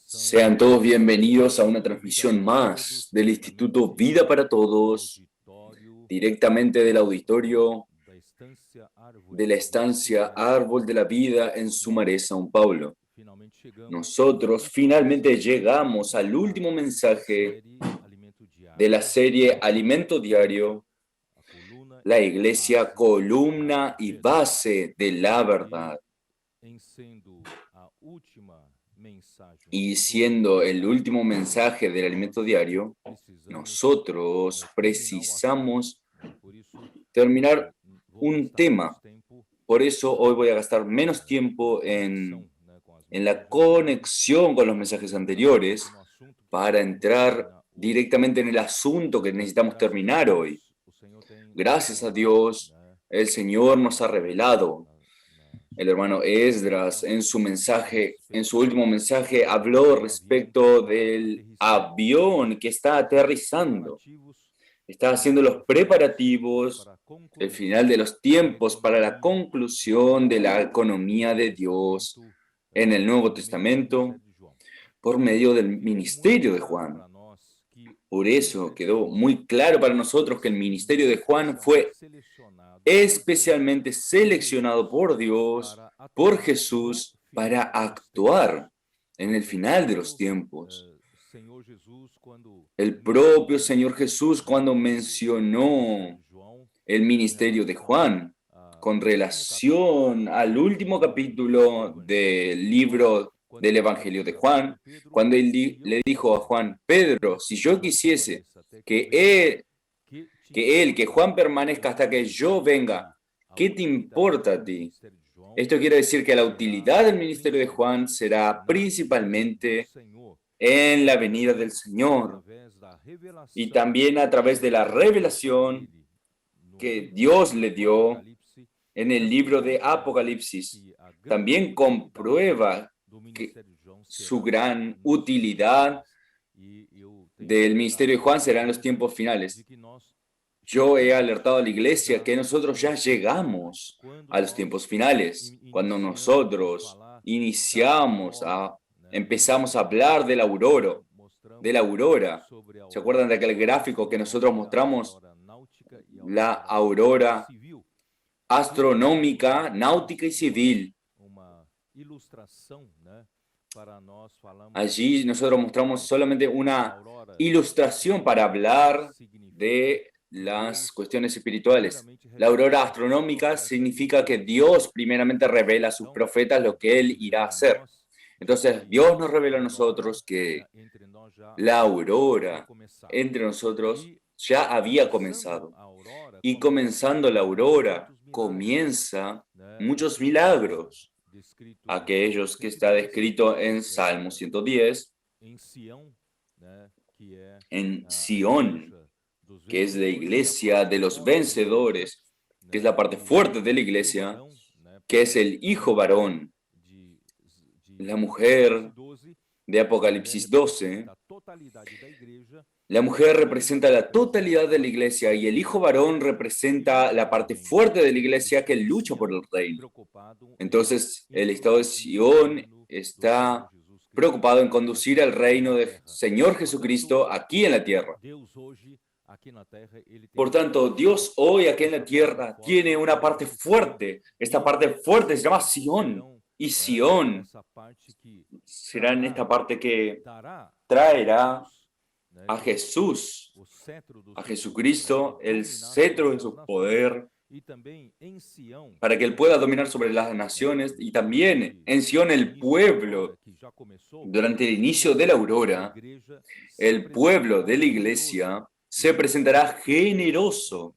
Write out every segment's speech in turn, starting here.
Sean todos bienvenidos a una transmisión más del Instituto Vida para Todos, directamente del auditorio de la estancia Árbol de la Vida en Sumaré, São Paulo. Nosotros finalmente llegamos al último mensaje de la serie Alimento Diario, la Iglesia, columna y base de la verdad. Y siendo el último mensaje del alimento diario, nosotros precisamos terminar un tema. Por eso hoy voy a gastar menos tiempo en la conexión con los mensajes anteriores para entrar directamente en el asunto que necesitamos terminar hoy. Gracias a Dios, el Señor nos ha revelado. El hermano Esdras, en su último mensaje, habló respecto del avión que está aterrizando. Está haciendo los preparativos, el final de los tiempos para la conclusión de la economía de Dios en el Nuevo Testamento por medio del ministerio de Juan. Por eso quedó muy claro para nosotros que el ministerio de Juan fue especialmente seleccionado por Dios, por Jesús, para actuar en el final de los tiempos. El propio Señor Jesús, cuando mencionó el ministerio de Juan con relación al último capítulo del libro del Evangelio de Juan, cuando él le dijo a Juan: Pedro, si yo quisiese que Juan permanezca hasta que yo venga, ¿qué te importa a ti? Esto quiere decir que la utilidad del ministerio de Juan será principalmente en la venida del Señor y también a través de la revelación que Dios le dio en el libro de Apocalipsis. También comprueba que su gran utilidad del ministerio de Juan será en los tiempos finales. Yo he alertado a la iglesia que nosotros ya llegamos a los tiempos finales, cuando nosotros empezamos a hablar de la aurora. ¿Se acuerdan de aquel gráfico que nosotros mostramos? La aurora astronómica, náutica y civil. Allí nosotros mostramos solamente una ilustración para hablar de las cuestiones espirituales. La aurora astronómica significa que Dios primeramente revela a sus profetas lo que Él irá a hacer. Entonces Dios nos revela a nosotros que la aurora entre nosotros ya había comenzado. Y comenzando la aurora, comienza muchos milagros. Aquellos que está descrito en Salmo 110, en Sión, que es la iglesia de los vencedores, que es la parte fuerte de la iglesia, que es el hijo varón, la mujer de Apocalipsis 12. La mujer representa la totalidad de la iglesia y el hijo varón representa la parte fuerte de la iglesia que lucha por el reino. Entonces, el estado de Sion está preocupado en conducir el reino del Señor Jesucristo aquí en la tierra. Por tanto, Dios hoy aquí en la tierra tiene una parte fuerte. Esta parte fuerte se llama Sion. Y Sion será en esta parte que traerá a Jesús, a Jesucristo, el cetro de su poder, para que Él pueda dominar sobre las naciones, y también en Sion el pueblo, durante el inicio de la aurora, el pueblo de la iglesia se presentará generoso.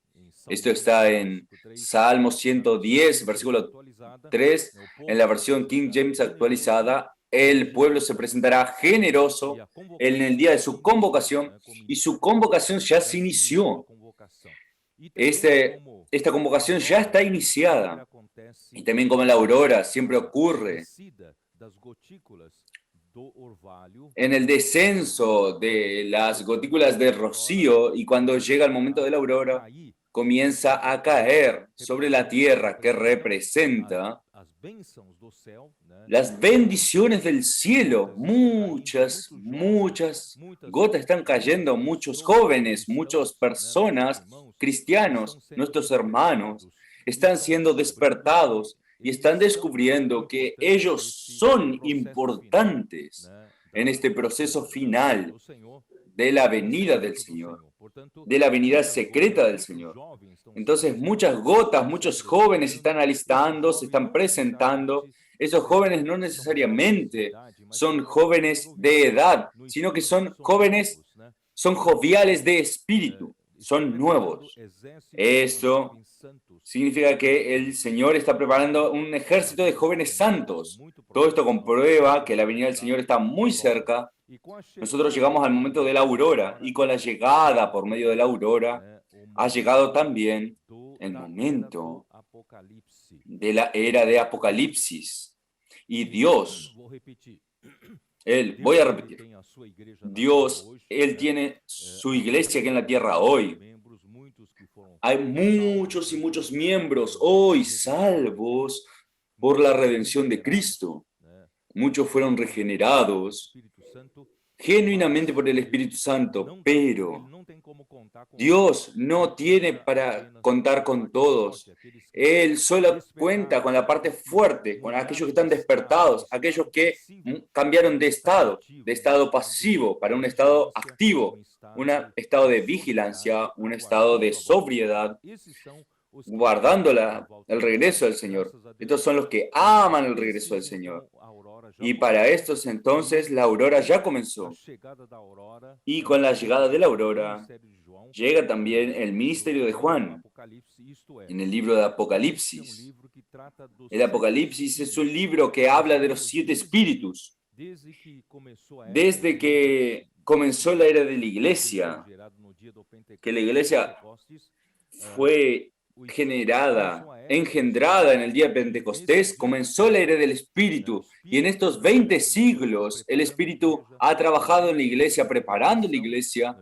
Esto está en Salmo 110, versículo 3, en la versión King James actualizada, el pueblo se presentará generoso en el día de su convocación, y su convocación ya se inició. Esta convocación ya está iniciada. Y también como la aurora siempre ocurre en el descenso de las gotículas de rocío, y cuando llega el momento de la aurora, comienza a caer sobre la tierra, que representa las bendiciones del cielo. Muchas gotas están cayendo, muchos jóvenes, muchas personas, cristianos, nuestros hermanos, están siendo despertados y están descubriendo que ellos son importantes en este proceso final de la venida del Señor, de la venida secreta del Señor. Entonces muchas gotas, muchos jóvenes se están alistando, se están presentando. Esos jóvenes no necesariamente son jóvenes de edad, sino que son jóvenes, son joviales de espíritu, son nuevos. Esto significa que el Señor está preparando un ejército de jóvenes santos. Todo esto comprueba que la venida del Señor está muy cerca. Nosotros llegamos al momento de la aurora, y con la llegada por medio de la aurora ha llegado también el momento de la era de Apocalipsis. Y Dios, voy a repetir, Dios, Él tiene su iglesia aquí en la tierra hoy. Hay muchos y muchos miembros hoy salvos por la redención de Cristo. Muchos fueron regenerados genuinamente por el Espíritu Santo, pero Dios no tiene para contar con todos. Él solo cuenta con la parte fuerte, con aquellos que están despertados, aquellos que cambiaron de estado pasivo para un estado activo, un estado de vigilancia, un estado de sobriedad, guardando el regreso del Señor. Estos son los que aman el regreso del Señor. Y para estos entonces la aurora ya comenzó. Y con la llegada de la aurora llega también el ministerio de Juan en el libro de Apocalipsis. El Apocalipsis es un libro que habla de los 7 espíritus. Desde que comenzó la era de la iglesia, que la iglesia fue engendrada en el día de Pentecostés, comenzó la era del Espíritu, y en estos 20 siglos el Espíritu ha trabajado en la iglesia, preparando la iglesia,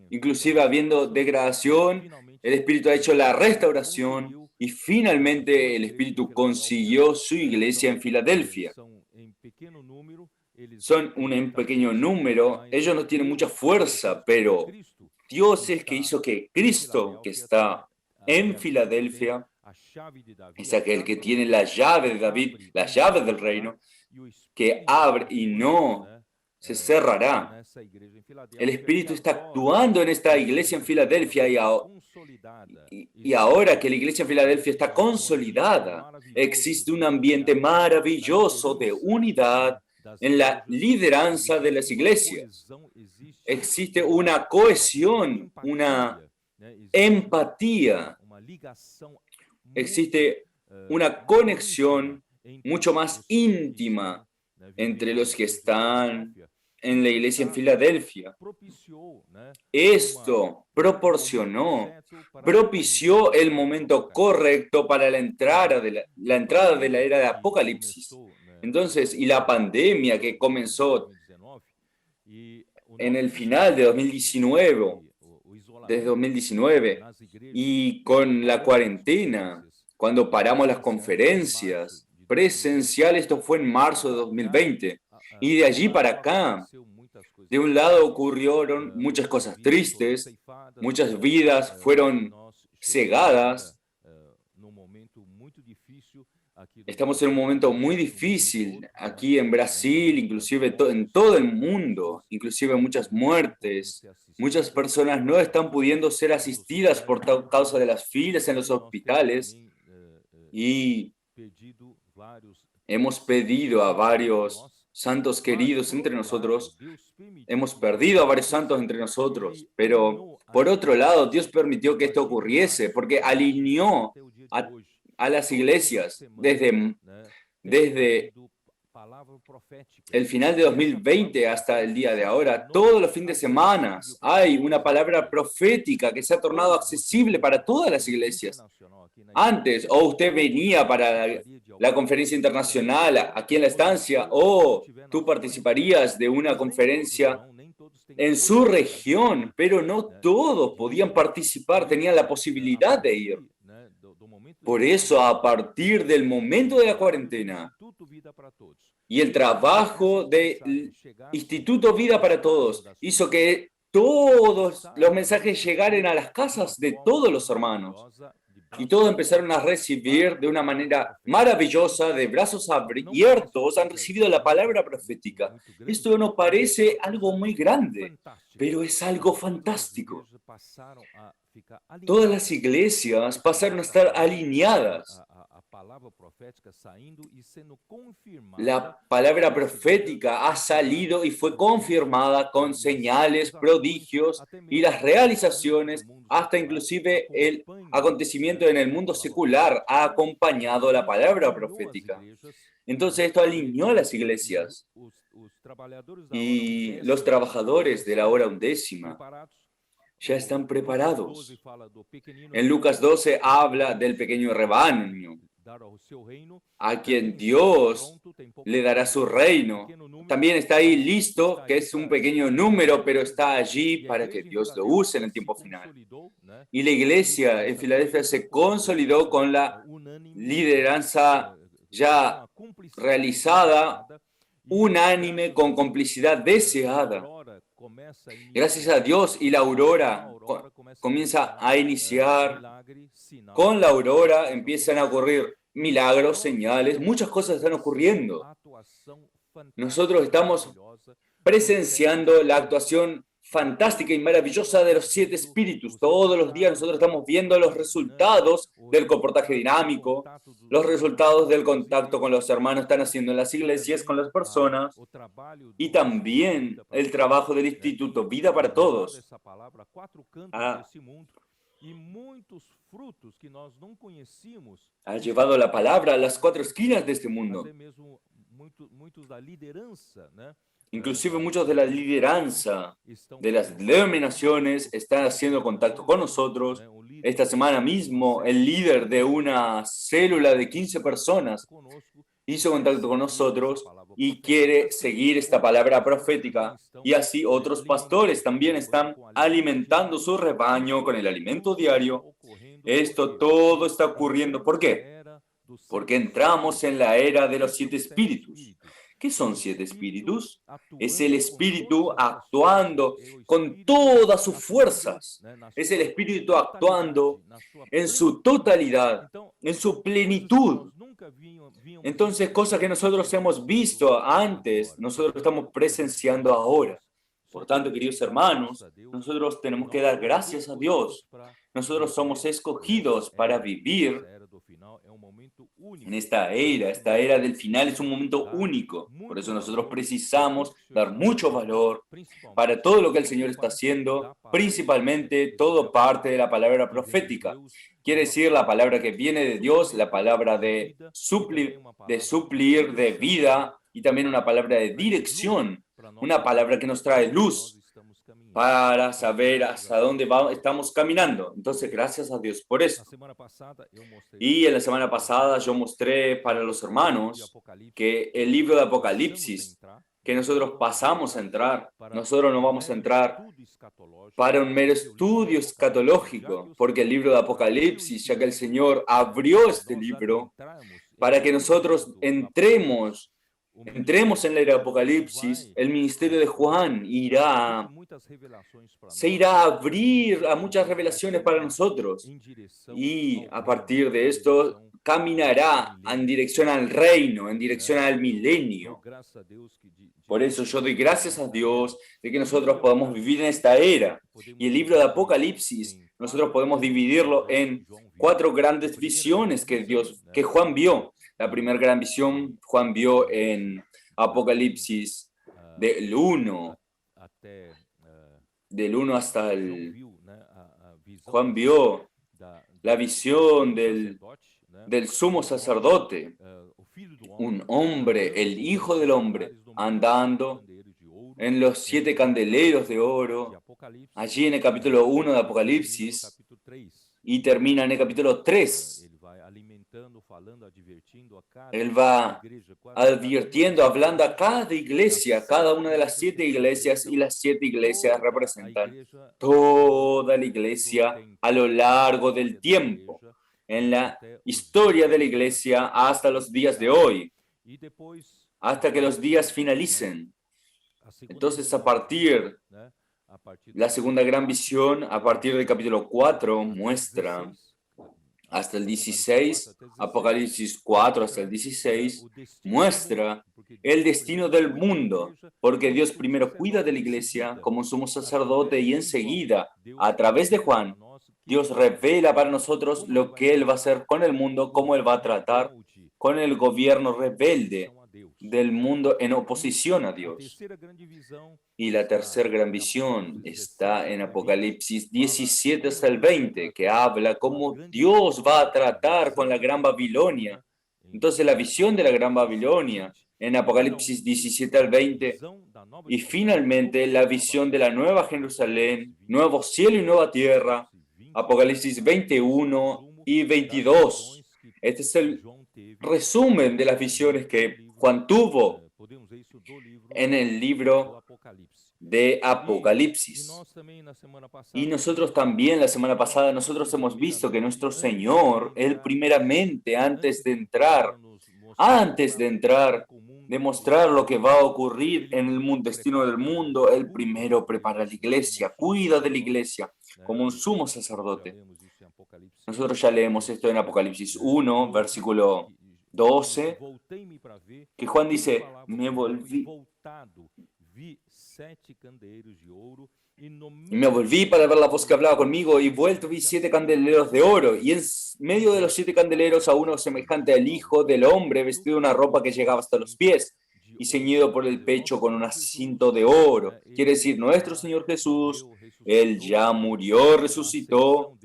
inclusive habiendo degradación, el Espíritu ha hecho la restauración, y finalmente el Espíritu consiguió su iglesia en Filadelfia. Son en pequeño número, ellos no tienen mucha fuerza, pero Dios es que hizo que Cristo, que está en Filadelfia, es aquel que tiene la llave de David, la llave del reino, que abre y no se cerrará. El Espíritu está actuando en esta iglesia en Filadelfia, y ahora que la iglesia en Filadelfia está consolidada, existe un ambiente maravilloso de unidad en la lideranza de las iglesias. Existe una cohesión, una empatía, existe una conexión mucho más íntima entre los que están en la iglesia en Filadelfia. Esto propició el momento correcto para la entrada de la era de Apocalipsis. Entonces, y la pandemia que comenzó en el final de 2019, desde 2019, y con la cuarentena, cuando paramos las conferencias presenciales, esto fue en marzo de 2020, y de allí para acá, de un lado ocurrieron muchas cosas tristes, muchas vidas fueron cegadas. Estamos en un momento muy difícil aquí en Brasil, inclusive en todo el mundo, inclusive muchas muertes. Muchas personas no están pudiendo ser asistidas por causa de las filas en los hospitales, y hemos pedido a varios santos queridos entre nosotros, hemos perdido a varios santos entre nosotros, pero por otro lado Dios permitió que esto ocurriese porque alineó a las iglesias desde el final de 2020 hasta el día de ahora, todos los fines de semana hay una palabra profética que se ha tornado accesible para todas las iglesias. Antes, o usted venía para la conferencia internacional aquí en la estancia, o tú participarías de una conferencia en su región, pero no todos podían participar, tenían la posibilidad de ir. Por eso, a partir del momento de la cuarentena y el trabajo del Instituto Vida para Todos hizo que todos los mensajes llegaran a las casas de todos los hermanos. Y todos empezaron a recibir de una manera maravillosa, de brazos abiertos, han recibido la palabra profética. Esto no parece algo muy grande, pero es algo fantástico. Todas las iglesias pasaron a estar alineadas. La palabra profética ha salido y fue confirmada con señales, prodigios y las realizaciones, hasta inclusive el acontecimiento en el mundo secular ha acompañado la palabra profética. Entonces esto alineó a las iglesias y los trabajadores de la hora undécima ya están preparados. En Lucas 12 habla del pequeño rebaño, a quien Dios le dará su reino. También está ahí listo, que es un pequeño número, pero está allí para que Dios lo use en el tiempo final. Y la iglesia en Filadelfia se consolidó con la lideranza ya realizada, unánime, con complicidad deseada. Gracias a Dios, y la aurora comienza a iniciar. Con la aurora empiezan a ocurrir milagros, señales, muchas cosas están ocurriendo. Nosotros estamos presenciando la actuación fantástica y maravillosa de los 7 espíritus. Todos los días nosotros estamos viendo los resultados del comportaje dinámico, los resultados del contacto con los hermanos están haciendo en las iglesias, con las personas, y también el trabajo del Instituto Vida para Todos ha llevado la palabra a las 4 esquinas de este mundo. Inclusive muchos de la lideranza de las denominaciones están haciendo contacto con nosotros. Esta semana mismo, el líder de una célula de 15 personas hizo contacto con nosotros y quiere seguir esta palabra profética. Y así otros pastores también están alimentando su rebaño con el alimento diario. Esto todo está ocurriendo. ¿Por qué? Porque entramos en la era de los 7 espíritus. ¿Qué son 7 espíritus? Es el espíritu actuando con todas sus fuerzas. Es el espíritu actuando en su totalidad, en su plenitud. Entonces, cosas que nosotros hemos visto antes, nosotros estamos presenciando ahora. Por tanto, queridos hermanos, nosotros tenemos que dar gracias a Dios. Nosotros somos escogidos para vivir en esta era del final es un momento único. Por eso nosotros precisamos dar mucho valor para todo lo que el Señor está haciendo, principalmente todo parte de la palabra profética. Quiere decir la palabra que viene de Dios, la palabra de suplir, de vida, y también una palabra de dirección, una palabra que nos trae luz para saber hasta dónde estamos caminando. Entonces, gracias a Dios por eso. Y en la semana pasada yo mostré para los hermanos que el libro de Apocalipsis, que nosotros pasamos a entrar, nosotros no vamos a entrar para un mero estudio escatológico, porque el libro de Apocalipsis, ya que el Señor abrió este libro para que nosotros entremos en la era de Apocalipsis, el ministerio de Juan se irá a abrir a muchas revelaciones para nosotros. Y a partir de esto, caminará en dirección al reino, en dirección al milenio. Por eso yo doy gracias a Dios de que nosotros podamos vivir en esta era. Y el libro de Apocalipsis, nosotros podemos dividirlo en 4 grandes visiones que Juan vio. La primera gran visión Juan vio en Apocalipsis del 1 hasta el... Juan vio la visión del sumo sacerdote, un hombre, el Hijo del Hombre, andando en los 7 candeleros de oro, allí en el capítulo 1 de Apocalipsis, y termina en el capítulo 3. Él va advirtiendo, hablando a cada iglesia, cada una de las 7 iglesias, y las 7 iglesias representan toda la iglesia a lo largo del tiempo, en la historia de la iglesia hasta los días de hoy, hasta que los días finalicen. Entonces, la segunda gran visión, a partir del capítulo 4, muestra hasta el 16, Apocalipsis 4 hasta el 16, muestra el destino del mundo, porque Dios primero cuida de la iglesia como sumo sacerdote y enseguida, a través de Juan, Dios revela para nosotros lo que Él va a hacer con el mundo, cómo Él va a tratar con el gobierno rebelde del mundo en oposición a Dios. Y la tercera gran visión está en Apocalipsis 17 hasta el 20, que habla cómo Dios va a tratar con la Gran Babilonia. Entonces la visión de la Gran Babilonia en Apocalipsis 17 al 20, y finalmente la visión de la Nueva Jerusalén, nuevo cielo y nueva tierra, Apocalipsis 21 y 22. Este es el resumen de las visiones que Juan tuvo en el libro de Apocalipsis. Y nosotros también la semana pasada, nosotros hemos visto que nuestro Señor, Él primeramente, antes de entrar, demostrar lo que va a ocurrir en el destino del mundo, Él primero prepara la iglesia, cuida de la iglesia como un sumo sacerdote. Nosotros ya leemos esto en Apocalipsis 1, versículo 12, que Juan dice, me volví para ver la voz que hablaba conmigo, y vuelto vi 7 candeleros de oro, y en medio de los 7 candeleros a uno semejante al Hijo del Hombre, vestido de una ropa que llegaba hasta los pies, y ceñido por el pecho con un cinto de oro. Quiere decir, nuestro Señor Jesús, Él ya murió, resucitó.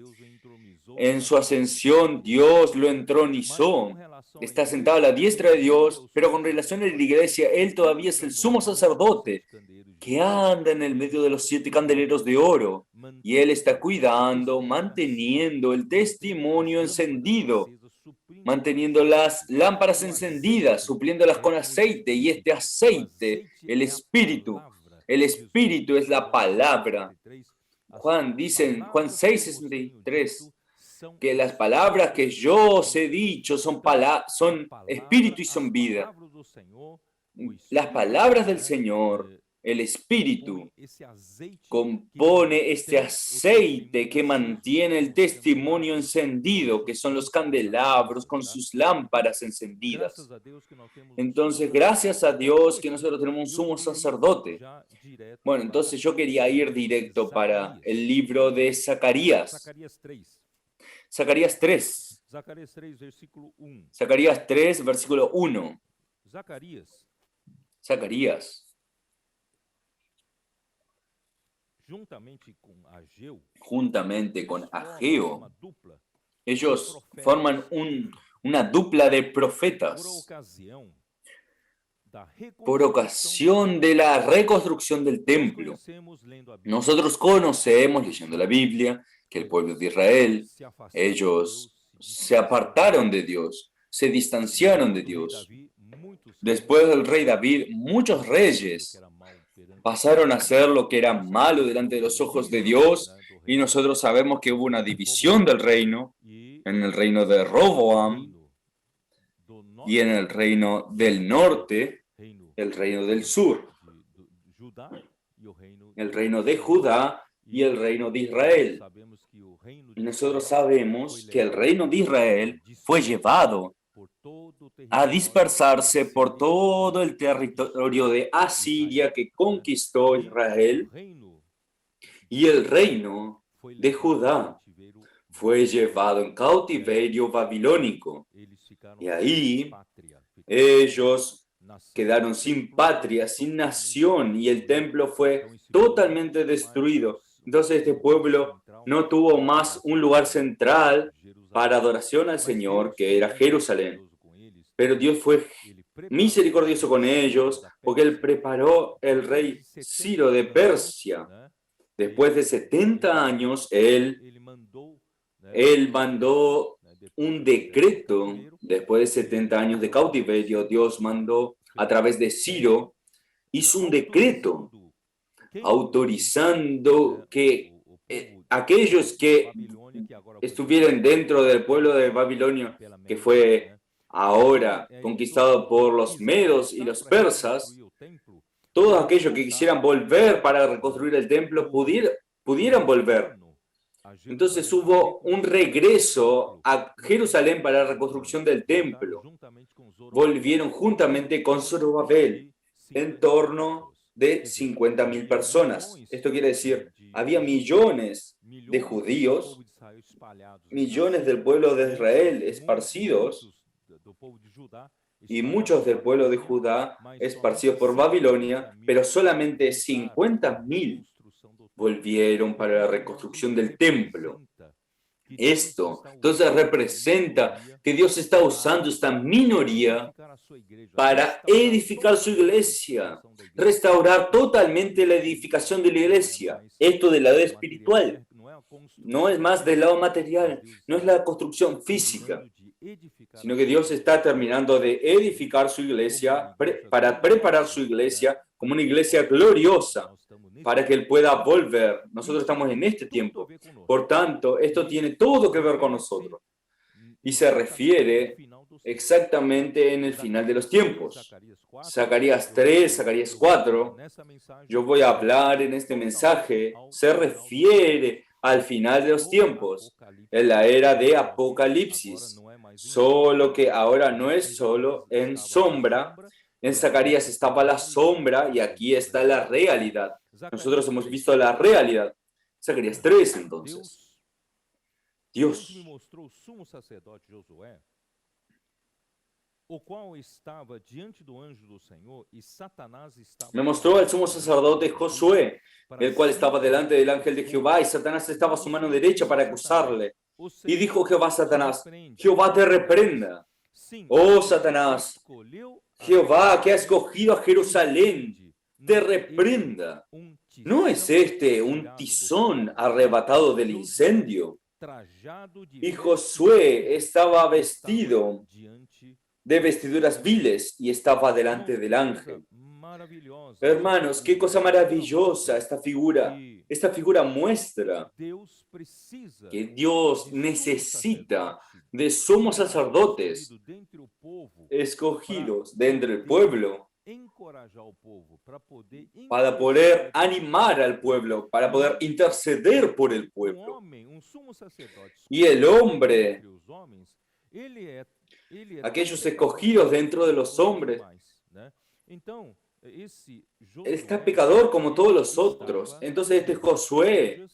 En su ascensión, Dios lo entronizó. Está sentado a la diestra de Dios, pero con relación a la iglesia, Él todavía es el sumo sacerdote que anda en el medio de los 7 candeleros de oro. Y Él está cuidando, manteniendo el testimonio encendido, manteniendo las lámparas encendidas, supliéndolas con aceite. Y este aceite, el Espíritu es la palabra. Juan dice en Juan 6:63, que las palabras que yo os he dicho son espíritu y son vida. Las palabras del Señor, el Espíritu, compone este aceite que mantiene el testimonio encendido, que son los candelabros con sus lámparas encendidas. Entonces, gracias a Dios que nosotros tenemos un sumo sacerdote. Bueno, entonces yo quería ir directo para el libro de Zacarías. Zacarías 3. Zacarías 3, versículo 1. Zacarías. Juntamente con Ageo, ellos forman una dupla de profetas. Por ocasión de la reconstrucción del templo, nosotros conocemos, leyendo la Biblia, que el pueblo de Israel, ellos se apartaron de Dios, se distanciaron de Dios. Después del rey David, muchos reyes pasaron a hacer lo que era malo delante de los ojos de Dios, y nosotros sabemos que hubo una división del reino, en el reino de Roboam y en el reino del norte, el reino del sur, el reino de Judá y el reino de Israel. Y nosotros sabemos que el reino de Israel fue llevado a dispersarse por todo el territorio de Asiria que conquistó Israel, y el reino de Judá fue llevado en cautiverio babilónico. Y ahí ellos quedaron sin patria, sin nación, y el templo fue totalmente destruido. Entonces este pueblo no tuvo más un lugar central para adoración al Señor, que era Jerusalén. Pero Dios fue misericordioso con ellos porque Él preparó el rey Ciro de Persia. Después de 70 años, Él mandó un decreto. Después de 70 años de cautiverio, Dios mandó a través de Ciro, hizo un decreto autorizando que aquellos que estuvieran dentro del pueblo de Babilonia, que fue ahora conquistado por los medos y los persas, todos aquellos que quisieran volver para reconstruir el templo pudieran volver. Entonces hubo un regreso a Jerusalén para la reconstrucción del templo. Volvieron juntamente con Zorobabel en torno de 50.000 personas. Esto quiere decir, había millones de judíos, millones del pueblo de Israel esparcidos y muchos del pueblo de Judá esparcidos por Babilonia, pero solamente 50.000 volvieron para la reconstrucción del templo. Esto entonces representa que Dios está usando esta minoría para edificar su iglesia, restaurar totalmente la edificación de la iglesia. Esto del lado espiritual, no es más del lado material, no es la construcción física, sino que Dios está terminando de edificar su iglesia para preparar su iglesia como una iglesia gloriosa, para que Él pueda volver. Nosotros estamos en este tiempo. Por tanto, esto tiene todo que ver con nosotros. Y se refiere exactamente en el final de los tiempos. Zacarías 3, Zacarías 4. Yo voy a hablar en este mensaje. Se refiere al final de los tiempos, en la era de Apocalipsis. Solo que ahora no es solo en sombra. En Zacarías estaba la sombra y aquí está la realidad. Nosotros hemos visto la realidad. Zacarías 3, entonces. Dios me mostró al sumo sacerdote Josué, el cual estaba delante del ángel de Jehová, y Satanás estaba a su mano derecha para acusarle. Y dijo Jehová a Satanás: Jehová te reprenda. Oh Satanás, Jehová que ha escogido a Jerusalén, te reprenda. ¿No es este un tizón arrebatado del incendio? Y Josué estaba vestido de vestiduras viles y estaba delante del ángel. Hermanos, qué cosa maravillosa esta figura. Esta figura muestra que Dios necesita de sumos sacerdotes escogidos dentro del pueblo para poder animar al pueblo, para poder interceder por el pueblo. Y el hombre, aquellos escogidos dentro de los hombres, él está pecador como todos los otros. Entonces este Josué,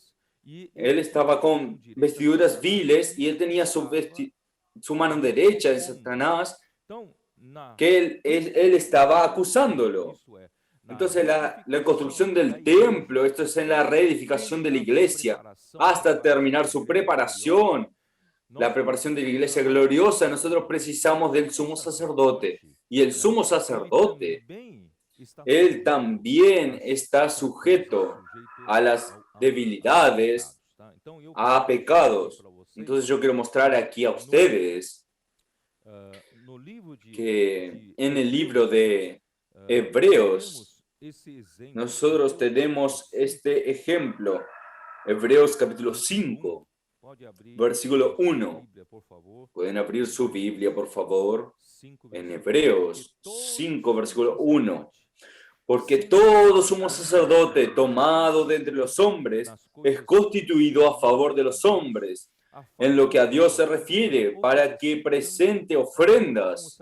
él estaba con vestiduras viles y él tenía su mano derecha de Satanás, que él estaba acusándolo. Entonces la construcción del templo, esto es en la reedificación de la iglesia, hasta terminar su preparación, la preparación de la iglesia gloriosa, nosotros precisamos del sumo sacerdote. Y el sumo sacerdote, él también está sujeto a las debilidades, a pecados. Entonces yo quiero mostrar aquí a ustedes que en el libro de Hebreos nosotros tenemos este ejemplo. Hebreos capítulo 5, versículo 1. Pueden abrir su Biblia, por favor, en Hebreos 5, versículo 1. Porque todo sumo sacerdote tomado de entre los hombres es constituido a favor de los hombres, en lo que a Dios se refiere, para que presente ofrendas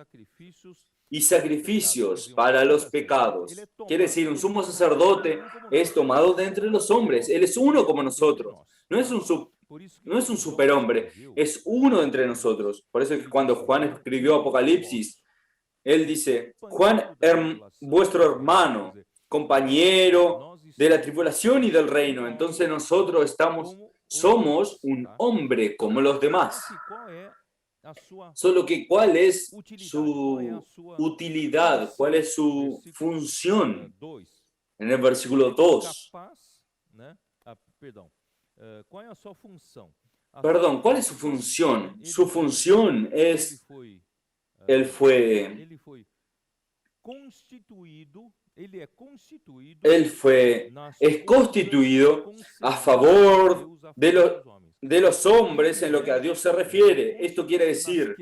y sacrificios para los pecados. Quiere decir, un sumo sacerdote es tomado de entre los hombres. Él es uno como nosotros. No es un superhombre, es uno entre nosotros. Por eso es que cuando Juan escribió Apocalipsis, él dice: Juan, vuestro hermano, compañero de la tribulación y del reino. Entonces nosotros somos un hombre como los demás. Solo que ¿cuál es su utilidad? ¿Cuál es su función? En el versículo 2. Perdón, ¿cuál es su función? Su función es, él fue es constituido a favor de los hombres en lo que a Dios se refiere. Esto quiere decir,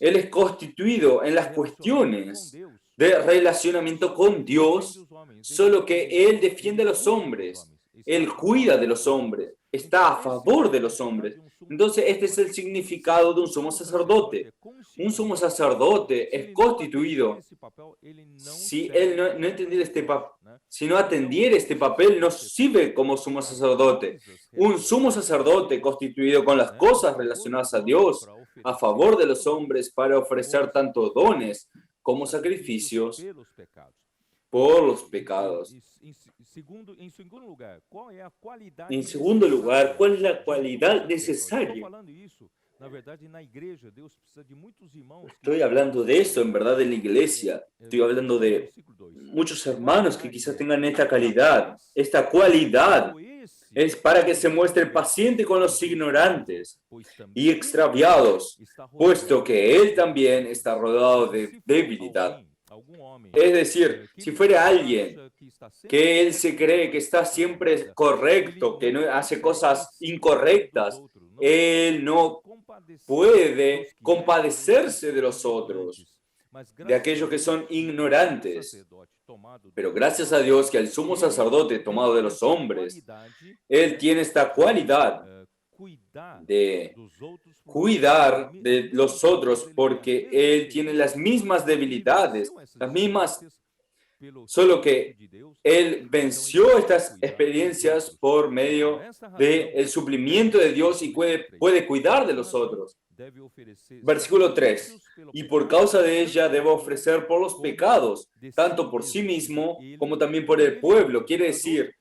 Él es constituido en las cuestiones de relacionamiento con Dios, solo que Él defiende a los hombres, Él cuida de los hombres, está a favor de los hombres. Entonces, este es el significado de un sumo sacerdote. Un sumo sacerdote es constituido. Si él no entendiera si no atendiera este papel, no sirve como sumo sacerdote. Un sumo sacerdote constituido con las cosas relacionadas a Dios, a favor de los hombres, para ofrecer tanto dones como sacrificios por los pecados. En segundo lugar, ¿cuál es la cualidad necesaria? Estoy hablando de eso, en verdad, en la iglesia. Estoy hablando de muchos hermanos que quizás tengan esta calidad, esta cualidad. Es para que se muestre paciente con los ignorantes y extraviados, puesto que él también está rodeado de debilidad. Es decir, si fuera alguien que él se cree que está siempre correcto, que no hace cosas incorrectas, él no puede compadecerse de los otros, de aquellos que son ignorantes. Pero gracias a Dios que el sumo sacerdote tomado de los hombres, él tiene esta cualidad de cuidar de los otros porque él tiene las mismas debilidades, las mismas, solo que él venció estas experiencias por medio del suplimiento de Dios y puede cuidar de los otros. Versículo 3. Y por causa de ella debe ofrecer por los pecados, tanto por sí mismo como también por el pueblo. Quiere decir,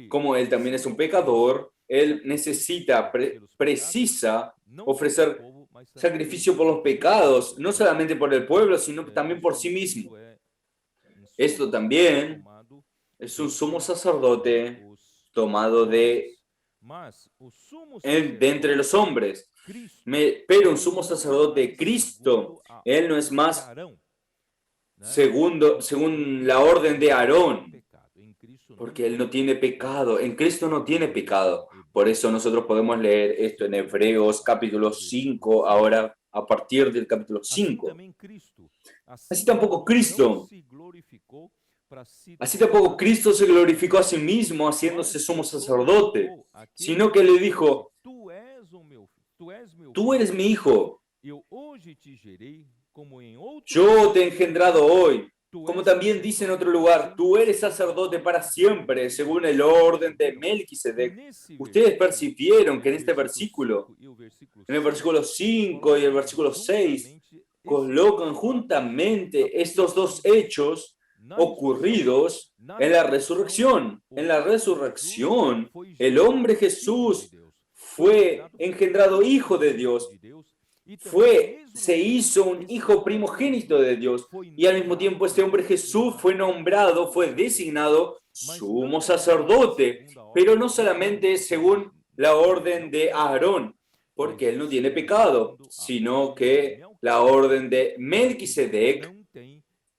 como él también es un pecador, él precisa ofrecer sacrificio por los pecados, no solamente por el pueblo, sino también por sí mismo. Esto también es un sumo sacerdote tomado de entre los hombres. Pero un sumo sacerdote de Cristo, él no es más según la orden de Aarón, porque él no tiene pecado. En Cristo no tiene pecado. Por eso nosotros podemos leer esto en Hebreos capítulo 5, ahora a partir del capítulo 5. Así tampoco Cristo se glorificó a sí mismo haciéndose sumo sacerdote, sino que le dijo, tú eres mi hijo, yo te he engendrado hoy. Como también dice en otro lugar, tú eres sacerdote para siempre, según el orden de Melquisedec. Ustedes percibieron que en este versículo, en el versículo 5 y el versículo 6, colocan juntamente estos dos hechos ocurridos en la resurrección. En la resurrección, el hombre Jesús fue engendrado hijo de Dios. Se hizo un hijo primogénito de Dios, y al mismo tiempo este hombre Jesús fue designado sumo sacerdote, pero no solamente según la orden de Aarón, porque él no tiene pecado, sino que la orden de Melquisedec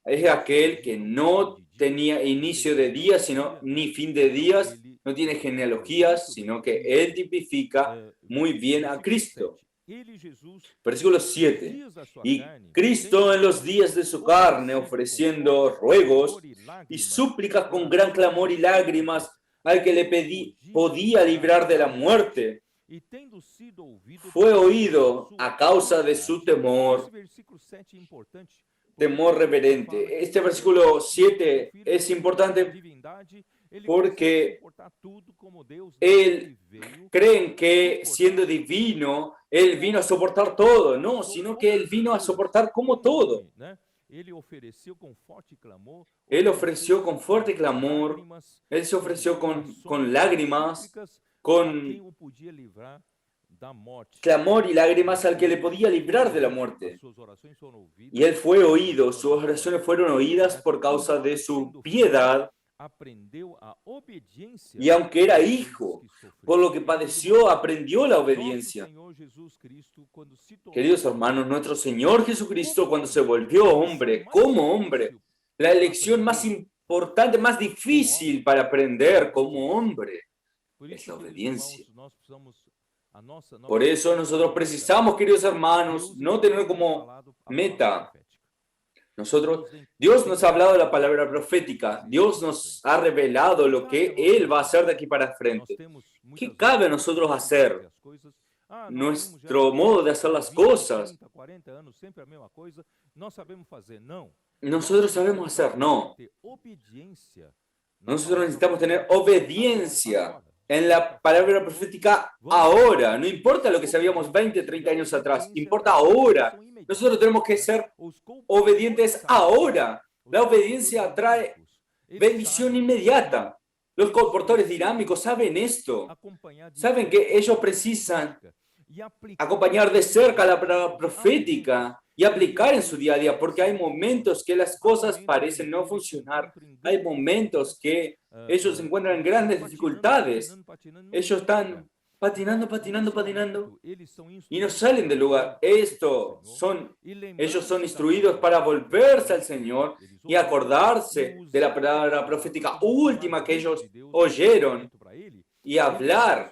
es aquel que no tenía inicio de días, sino ni fin de días, no tiene genealogías, sino que él tipifica muy bien a Cristo. Versículo 7. Y Cristo en los días de su carne, ofreciendo ruegos y súplicas con gran clamor y lágrimas al que le podía librar de la muerte, fue oído a causa de su temor reverente. Este versículo 7 es importante porque creen que siendo divino, él vino a soportar todo. No, sino que él vino a soportar como todo. Él ofreció con fuerte clamor, él se ofreció con lágrimas, clamor y lágrimas al que le podía librar de la muerte. Y él fue oído, sus oraciones fueron oídas por causa de su piedad. Y aunque era hijo, por lo que padeció, aprendió la obediencia. Queridos hermanos, nuestro Señor Jesucristo, cuando se volvió hombre, como hombre, la elección más importante, más difícil para aprender como hombre, es la obediencia. Por eso nosotros precisamos, queridos hermanos, no tener como meta. Dios nos ha hablado de la palabra profética. Dios nos ha revelado lo que Él va a hacer de aquí para frente. ¿Qué cabe a nosotros hacer? Nuestro modo de hacer las cosas. Nosotros sabemos hacer, no. Nosotros necesitamos tener obediencia en la palabra profética ahora. No importa lo que sabíamos 20, 30 años atrás. Importa ahora. Nosotros tenemos que ser obedientes ahora. La obediencia trae bendición inmediata. Los comportadores dinámicos saben esto. Saben que ellos precisan acompañar de cerca la palabra profética y aplicar en su día a día, porque hay momentos que las cosas parecen no funcionar. Hay momentos que ellos se encuentran en grandes dificultades. Ellos están patinando y no salen del lugar. Ellos son instruidos para volverse al Señor y acordarse de la palabra profética última que ellos oyeron y hablar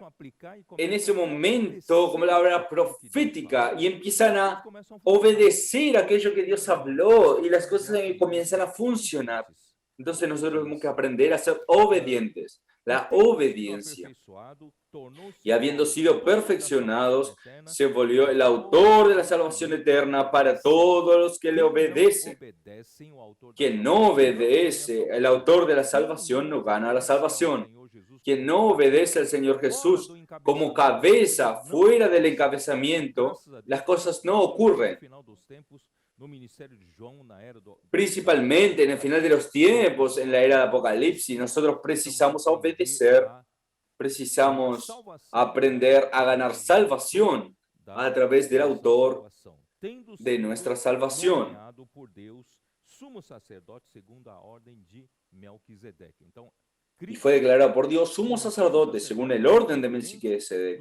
en ese momento como la palabra profética y empiezan a obedecer aquello que Dios habló y las cosas comienzan a funcionar. Entonces nosotros tenemos que aprender a ser obedientes. La obediencia. Y habiendo sido perfeccionados, se volvió el autor de la salvación eterna para todos los que le obedecen. Quien no obedece al autor de la salvación no gana la salvación. Quien no obedece al Señor Jesús como cabeza fuera del encabezamiento, las cosas no ocurren. Principalmente en el final de los tiempos, en la era de Apocalipsis, nosotros precisamos obedecer, precisamos aprender a ganar salvación a través del autor de nuestra salvación. Y fue declarado por Dios sumo sacerdote según el orden de Melquisedec.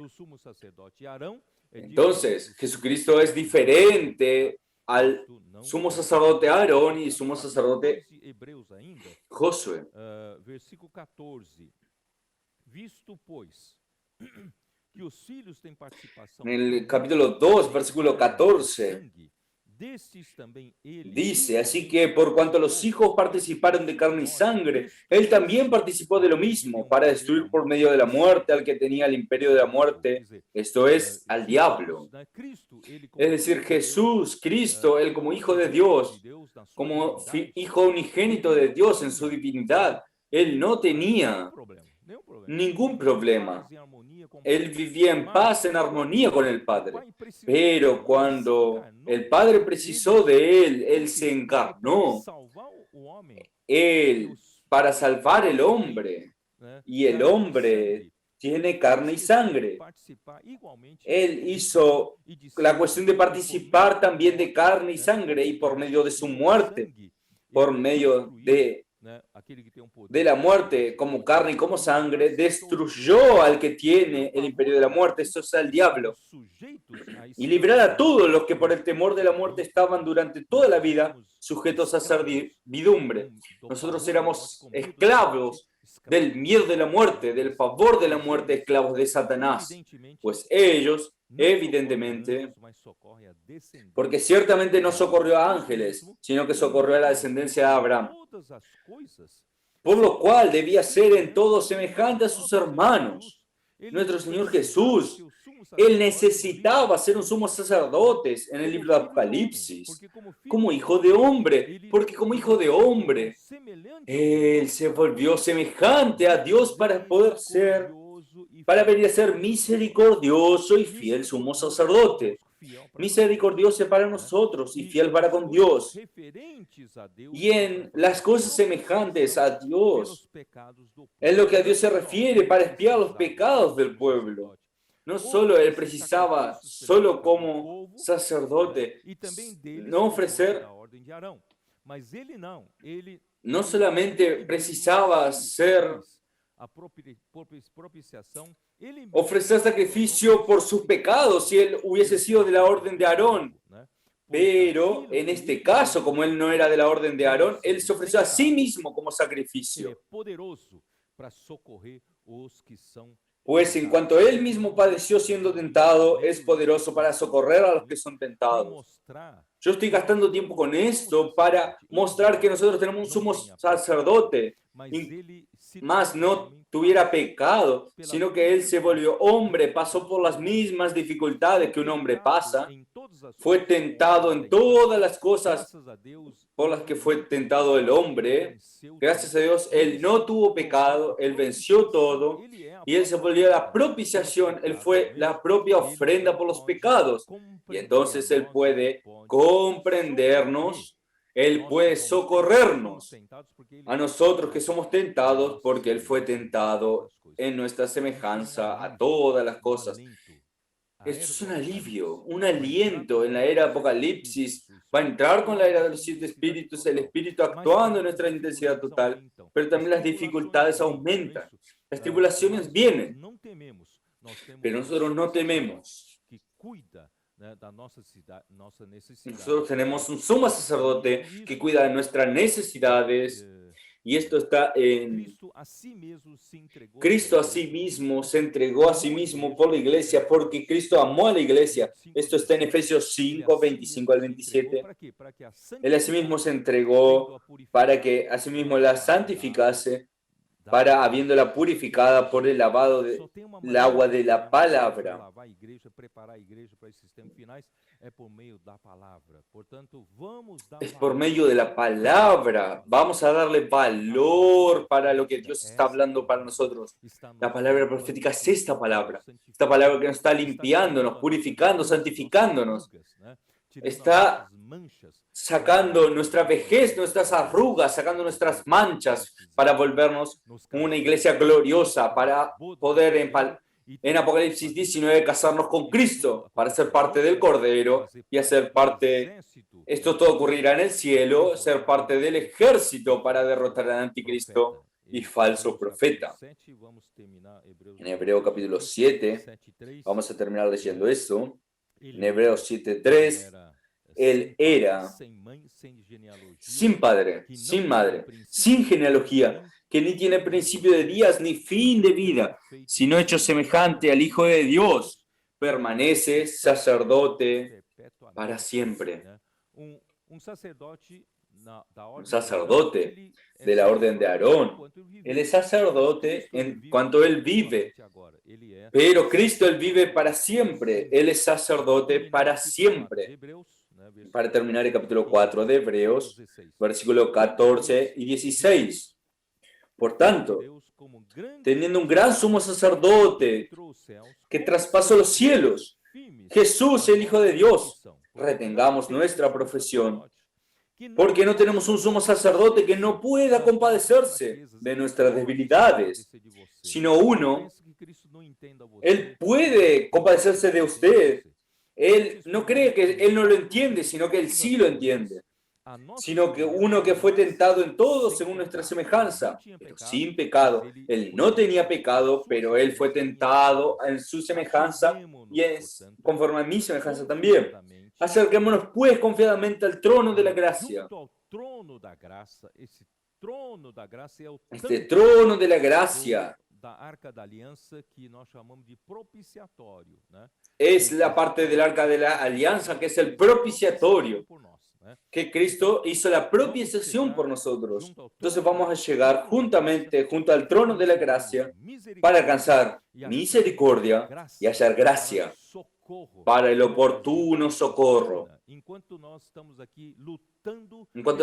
Entonces, Jesucristo es diferente al sumo sacerdote Aarón y sumo sacerdote Josué. Versículo 14. Visto, pues, que os filhos têm participação. En el capítulo 2, versículo 14, dice, así que por cuanto los hijos participaron de carne y sangre, él también participó de lo mismo, para destruir por medio de la muerte al que tenía el imperio de la muerte, esto es, al diablo. Es decir, Jesús, Cristo, él como hijo de Dios, como hijo unigénito de Dios en su divinidad, él no tenía ningún problema. Él vivía en paz, en armonía con el Padre. Pero cuando el Padre precisó de él, él se encarnó. Él, para salvar el hombre, y el hombre tiene carne y sangre. Él hizo la cuestión de participar también de carne y sangre, y por medio de su muerte, por medio de la muerte como carne y como sangre, destruyó al que tiene el imperio de la muerte, eso es el diablo, y librar a todos los que por el temor de la muerte estaban durante toda la vida sujetos a servidumbre. Nosotros éramos esclavos del miedo de la muerte, del pavor de la muerte, esclavos de Satanás, pues ellos, evidentemente, porque ciertamente no socorrió a ángeles, sino que socorrió a la descendencia de Abraham, por lo cual debía ser en todo semejante a sus hermanos. Nuestro Señor Jesús, él necesitaba ser un sumo sacerdote en el libro de Apocalipsis, como hijo de hombre, porque como hijo de hombre, él se volvió semejante a Dios para venir a ser misericordioso y fiel sumo sacerdote. Misericordioso para nosotros y fiel para con Dios. Y en las cosas semejantes a Dios, en lo que a Dios se refiere para expiar los pecados del pueblo. no solo él precisaba, solo como sacerdote, no ofrecer, no solamente precisaba ofrecer sacrificio por sus pecados si él hubiese sido de la orden de Aarón. Pero en este caso, como él no era de la orden de Aarón, él se ofreció a sí mismo como sacrificio. Pues en cuanto él mismo padeció siendo tentado, es poderoso para socorrer a los que son tentados. Yo estoy gastando tiempo con esto para mostrar que nosotros tenemos un sumo sacerdote, más no tuviera pecado, sino que él se volvió hombre, pasó por las mismas dificultades que un hombre pasa, fue tentado en todas las cosas por las que fue tentado el hombre. Gracias a Dios, él no tuvo pecado, él venció todo y él se volvió la propiciación, él fue la propia ofrenda por los pecados. Y entonces él puede comprendernos, él puede socorrernos a nosotros que somos tentados porque él fue tentado en nuestra semejanza a todas las cosas. Esto es un alivio, un aliento en la era de Apocalipsis. Va a entrar con la era de los 7 espíritus, el espíritu actuando en nuestra intensidad total, pero también las dificultades aumentan. Las tribulaciones vienen, pero nosotros no tememos. Nosotros tenemos un sumo sacerdote que cuida de nuestras necesidades. Y esto está en Cristo a sí mismo se entregó a sí mismo por la iglesia porque Cristo amó a la iglesia. Esto está en Efesios 5, 25 al 27. Él a sí mismo se entregó para que a sí mismo la santificase, para habiéndola purificada por el lavado del agua de la palabra. Es por medio de la palabra. Vamos a darle valor para lo que Dios está hablando para nosotros. La palabra profética es esta palabra que nos está limpiándonos, purificando, santificándonos. Está sacando nuestra vejez, nuestras arrugas, sacando nuestras manchas para volvernos una iglesia gloriosa, para poder en Apocalipsis 19 casarnos con Cristo, para ser parte del Cordero y hacer parte, esto todo ocurrirá en el cielo, ser parte del ejército para derrotar al anticristo y falso profeta. En Hebreo capítulo 7, vamos a terminar leyendo esto. En Hebreos 7:3, él era sin padre, sin madre, sin genealogía, que ni tiene principio de días ni fin de vida, sino hecho semejante al Hijo de Dios, permanece sacerdote para siempre. Un sacerdote de la orden de Aarón. Él es sacerdote en cuanto él vive, pero Cristo él vive para siempre. Él es sacerdote para siempre. Para terminar el capítulo 4 de Hebreos, versículos 14 y 16. Por tanto, teniendo un gran sumo sacerdote que traspasó los cielos, Jesús, el Hijo de Dios, retengamos nuestra profesión, porque no tenemos un sumo sacerdote que no pueda compadecerse de nuestras debilidades, sino uno, él puede compadecerse de usted. Él no cree que él no lo entiende, sino que él sí lo entiende. Sino que uno que fue tentado en todo según nuestra semejanza, pero sin pecado. Él no tenía pecado, pero él fue tentado en su semejanza y es conforme a mi semejanza también. Acerquémonos pues confiadamente al trono de la gracia. Este trono de la gracia es la parte del arca de la alianza que es el propiciatorio, que Cristo hizo la propiciación por nosotros. Entonces vamos a llegar juntamente junto al trono de la gracia para alcanzar misericordia y hallar gracia para el oportuno socorro. En cuanto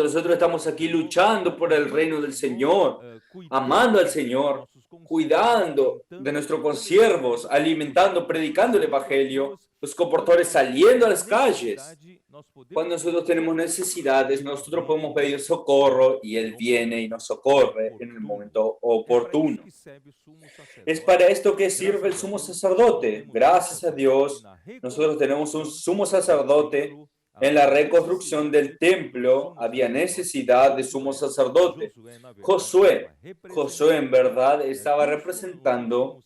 nosotros estamos aquí luchando por el reino del Señor, amando al Señor, cuidando de nuestros consiervos, alimentando, predicando el Evangelio, los comportadores saliendo a las calles, Cuando nosotros tenemos necesidades, nosotros podemos pedir socorro y Él viene y nos socorre en el momento oportuno. Es para esto que sirve el sumo sacerdote. Gracias a Dios, nosotros tenemos un sumo sacerdote. En la reconstrucción del templo había necesidad de sumo sacerdote. Josué en verdad estaba representando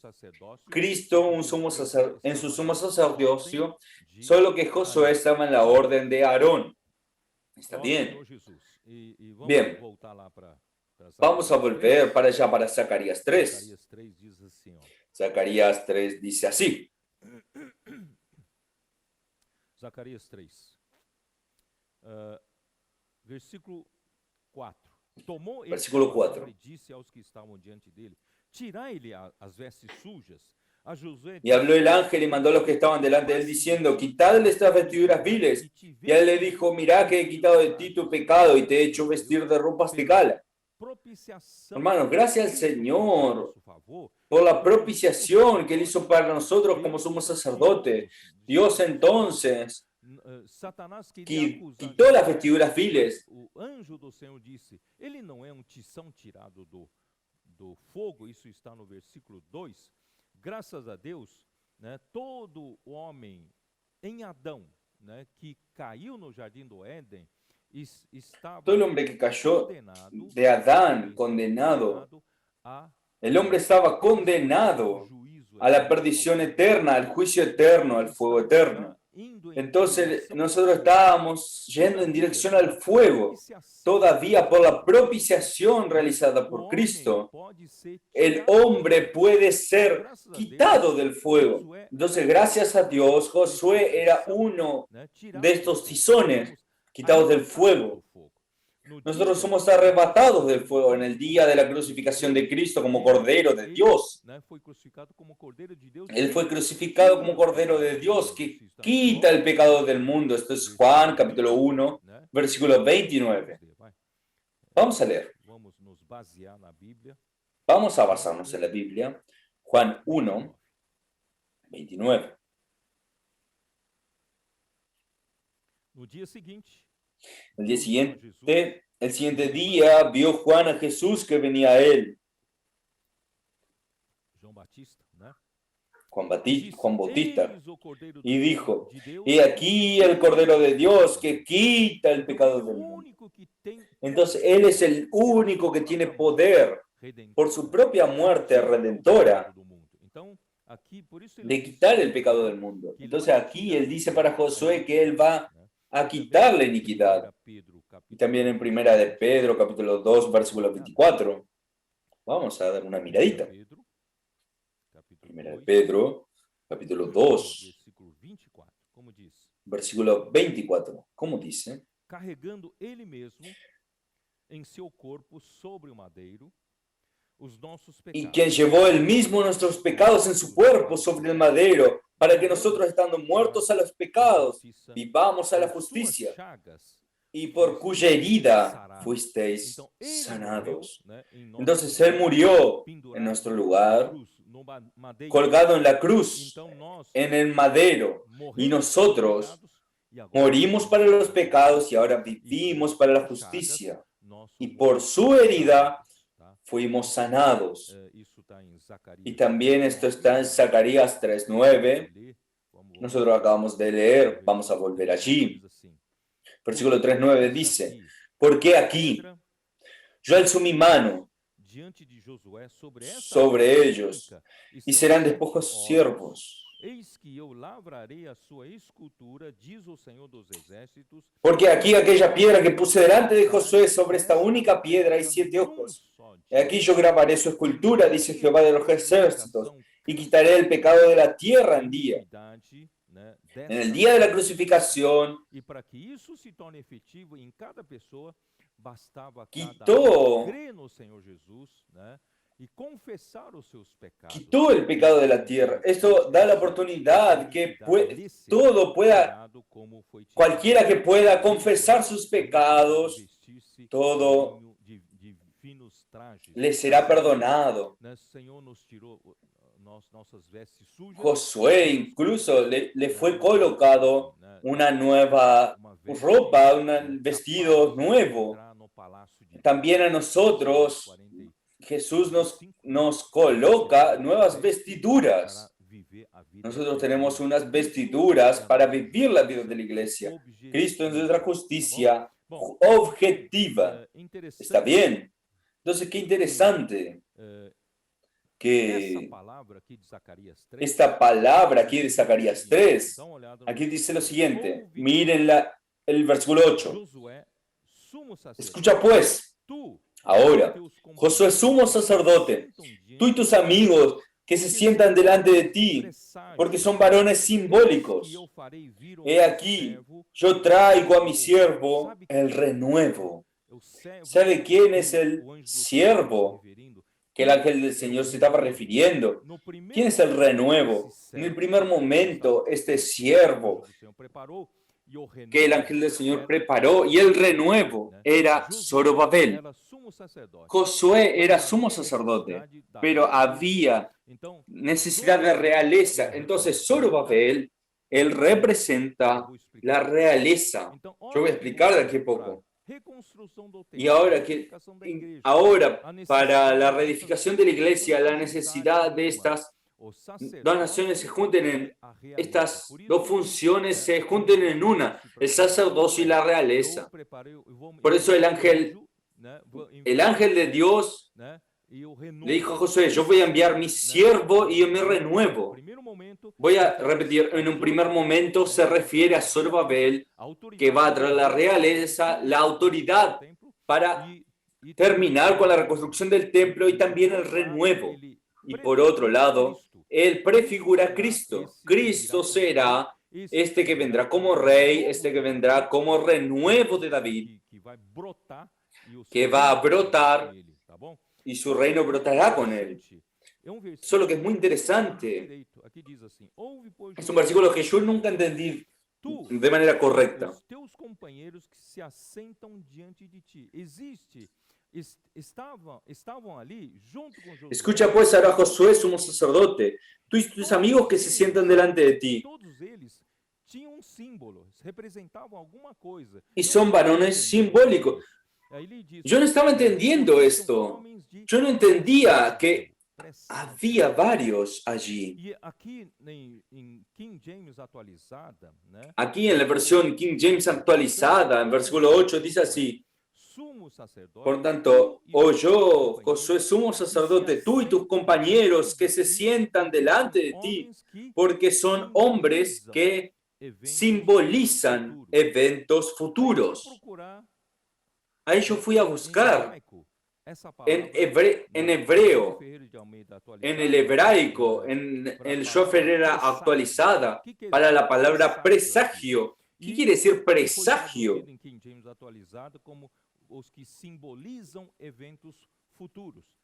Cristo en su sumo sacerdocio, solo que Josué estaba en la orden de Aarón. Está bien. Bien. Vamos a volver para allá, para Zacarías 3. Zacarías 3 dice así. Zacarías 3. Versículo 4. Tomou ele Versículo 4. e disse aos que estavam diante dele: Tirai-lhe as vestes sujas. A Josué y habló el ángel y mandó a los que estaban delante de él diciendo: quitadle estas vestiduras viles. Y a él le dijo: mirá que he quitado de ti tu pecado y te he hecho vestir de ropas de gala. Hermanos, gracias al Señor por la propiciación que Él hizo para nosotros como sumo sacerdote. Dios entonces quitó las vestiduras viles. O anjo do Senhor disse: ele não é tição tirado do fogo. Isso está no versículo 2. Graças a Deus, né, todo homem em Adão, né, que caiu no jardim do Éden, todo el hombre que cayó de Adán, condenado. El hombre estaba condenado a la perdición eterna, al juicio eterno, al fuego eterno. Entonces nosotros estábamos yendo en dirección al fuego. Todavía por la propiciación realizada por Cristo, el hombre puede ser quitado del fuego. Entonces, gracias a Dios, Josué era uno de estos tizones quitados del fuego. Nosotros somos arrebatados del fuego en el día de la crucificación de Cristo como Cordero de Dios. Él fue crucificado como Cordero de Dios que quita el pecado del mundo. Esto es Juan capítulo 1, versículo 29. Vamos a leer. Vamos a basarnos en la Biblia. Juan 1, 29. El siguiente día vio Juan a Jesús que venía a él. Juan Bautista. Y dijo: he aquí el Cordero de Dios que quita el pecado del mundo. Entonces Él es el único que tiene poder por su propia muerte redentora de quitar el pecado del mundo. Entonces aquí Él dice para Josué que Él va a quitar la iniquidad. Y también en Primera de Pedro, capítulo 2, versículo 24. Vamos a dar una miradita. Primera de Pedro, capítulo 2, versículo 24. ¿Cómo dice? Carregando ele mesmo em seu corpo sobre o madeiro os nossos pecados. Y quien llevó él mismo nuestros pecados en su cuerpo sobre el madero, para que nosotros, estando muertos a los pecados, vivamos a la justicia, y por cuya herida fuisteis sanados. Entonces Él murió en nuestro lugar, colgado en la cruz, en el madero, y nosotros morimos para los pecados y ahora vivimos para la justicia. Y por su herida fuimos sanados. Y también esto está en Zacarías 3:9. Nosotros acabamos de leer, vamos a volver allí. Versículo 3:9 dice: porque aquí yo alzo mi mano sobre ellos y serán despojos siervos. Porque aquí aquella piedra que puse delante de Josué, sobre esta única piedra hay 7 ojos. Y aquí yo grabaré su escultura, dice Jehová de los ejércitos, y quitaré el pecado de la tierra en día. En el día de la crucificación, quitó el pecado de la tierra. Esto da la oportunidad que cualquiera que pueda confesar sus pecados, todo le será perdonado. Josué incluso le fue colocado una nueva ropa, un vestido nuevo. También a nosotros, Jesús nos coloca nuevas vestiduras. Nosotros tenemos unas vestiduras para vivir la vida de la iglesia. Cristo es nuestra justicia objetiva. ¿Está bien? Entonces, qué interesante que esta palabra aquí de Zacarías 3, aquí dice lo siguiente. Miren el versículo 8. Escucha pues, ahora, Josué sumo sacerdote, tú y tus amigos que se sientan delante de ti, porque son varones simbólicos. He aquí, yo traigo a mi siervo el renuevo. ¿Sabe quién es el siervo que el ángel del Señor se estaba refiriendo? ¿Quién es el renuevo? En el primer momento, este siervo que el ángel del Señor preparó, y el renuevo era Zorobabel. Josué era sumo sacerdote, pero había necesidad de realeza. Entonces Zorobabel, él representa la realeza. Yo voy a explicar de aquí a poco. Y ahora para la reedificación de la iglesia, la necesidad de estas dos naciones se junten estas dos funciones se junten en una, el sacerdocio y la realeza. Por eso el ángel de Dios le dijo a Josué, yo voy a enviar mi siervo y mi renuevo. Voy a repetir, en un primer momento se refiere a Zorobabel, que va a traer la realeza, la autoridad para terminar con la reconstrucción del templo y también el renuevo. Y por otro lado, él prefigura a Cristo. Cristo será este que vendrá como rey, este que vendrá como renuevo de David, que va a brotar y su reino brotará con él. Solo que es muy interesante. Es un versículo que yo nunca entendí de manera correcta. Escucha pues ahora Josué, sumo sacerdote, tú y tus amigos que se sientan delante de ti. Y son varones simbólicos. Yo no estaba entendiendo esto. Yo no entendía que había varios allí. Aquí en la versión King James actualizada, en versículo 8, dice así. Por tanto, yo, Josué, sumo sacerdote, tú y tus compañeros que se sientan delante de ti, porque son hombres que simbolizan eventos futuros. Ahí yo fui a buscar en hebreo, en el hebraico, en el Shoah Ferreira actualizada, para la palabra presagio. ¿Qué quiere decir presagio?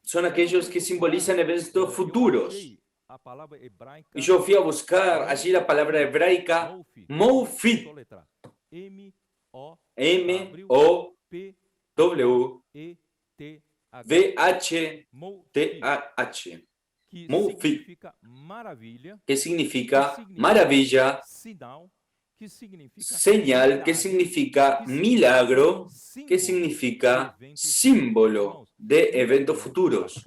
Son aquellos que simbolizan eventos futuros. Y yo fui a buscar allí la palabra hebraica Mofit. M-O-W-V-H-T-A-H. Mofit. Que significa maravilla, señal, que significa milagro, que significa símbolo de eventos futuros.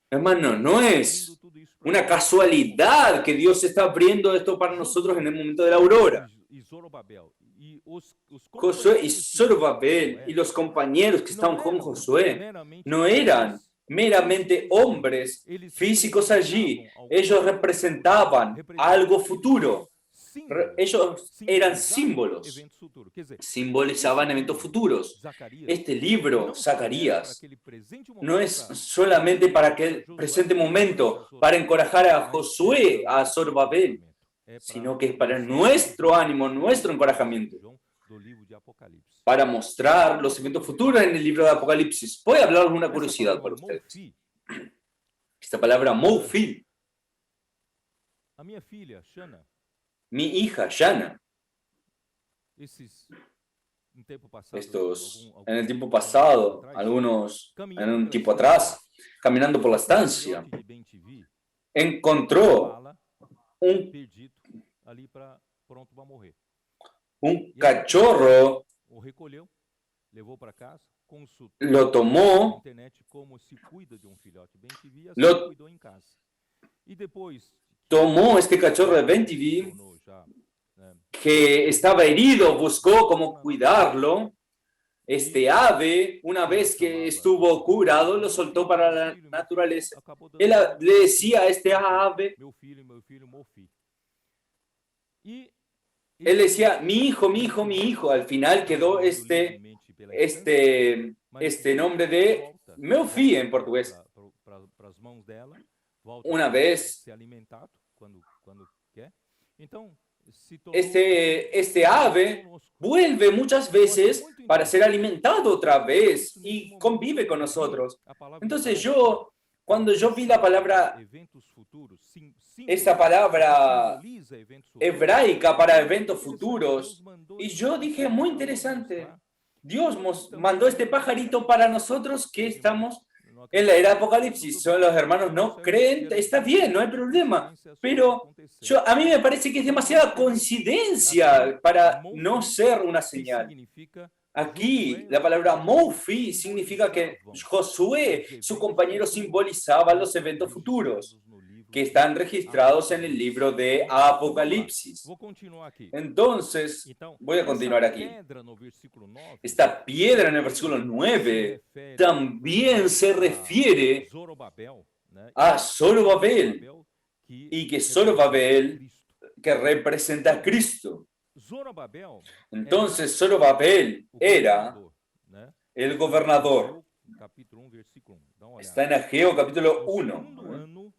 Hermano, no es una casualidad que Dios está abriendo esto para nosotros en el momento de la aurora. Josué y Zorobabel y los compañeros que estaban con Josué no eran meramente hombres físicos allí. Ellos representaban algo futuro. Ellos eran símbolos, simbolizaban eventos futuros. Este libro, Zacarías, no es solamente para aquel presente momento, para encorajar a Josué, a Zorobabel, sino que es para nuestro ánimo, nuestro encorajamiento, para mostrar los eventos futuros en el libro de Apocalipsis. Voy a hablar de una curiosidad para ustedes. Esta palabra Mofit. Mi hija, Shana, en el tiempo pasado, algunos en un tiempo atrás, caminando por la estancia, encontró un, un cachorro, lo tomó, tomó este cachorro de BenTV que estaba herido, buscó cómo cuidarlo. Este ave, una vez que estuvo curado, lo soltó para la naturaleza. Él le decía a este ave, él decía, mi hijo, mi hijo, mi hijo. Al final quedó este nombre de meu filho en portugués. Una vez, este ave vuelve muchas veces para ser alimentado otra vez y convive con nosotros. Entonces cuando yo vi la palabra, esta palabra hebraica para eventos futuros, y yo dije, muy interesante, Dios nos mandó este pajarito para nosotros que estamos en la era de Apocalipsis. Son los hermanos no creen, está bien, no hay problema, pero a mí me parece que es demasiada coincidencia para no ser una señal. Aquí la palabra Mofi significa que Josué, su compañero, simbolizaba los eventos futuros que están registrados en el libro de Apocalipsis. Entonces, voy a continuar aquí. Esta piedra en el versículo 9 también se refiere a Zorobabel, y que Zorobabel que representa a Cristo. Entonces Zorobabel era el gobernador. Está en Ageo capítulo 1.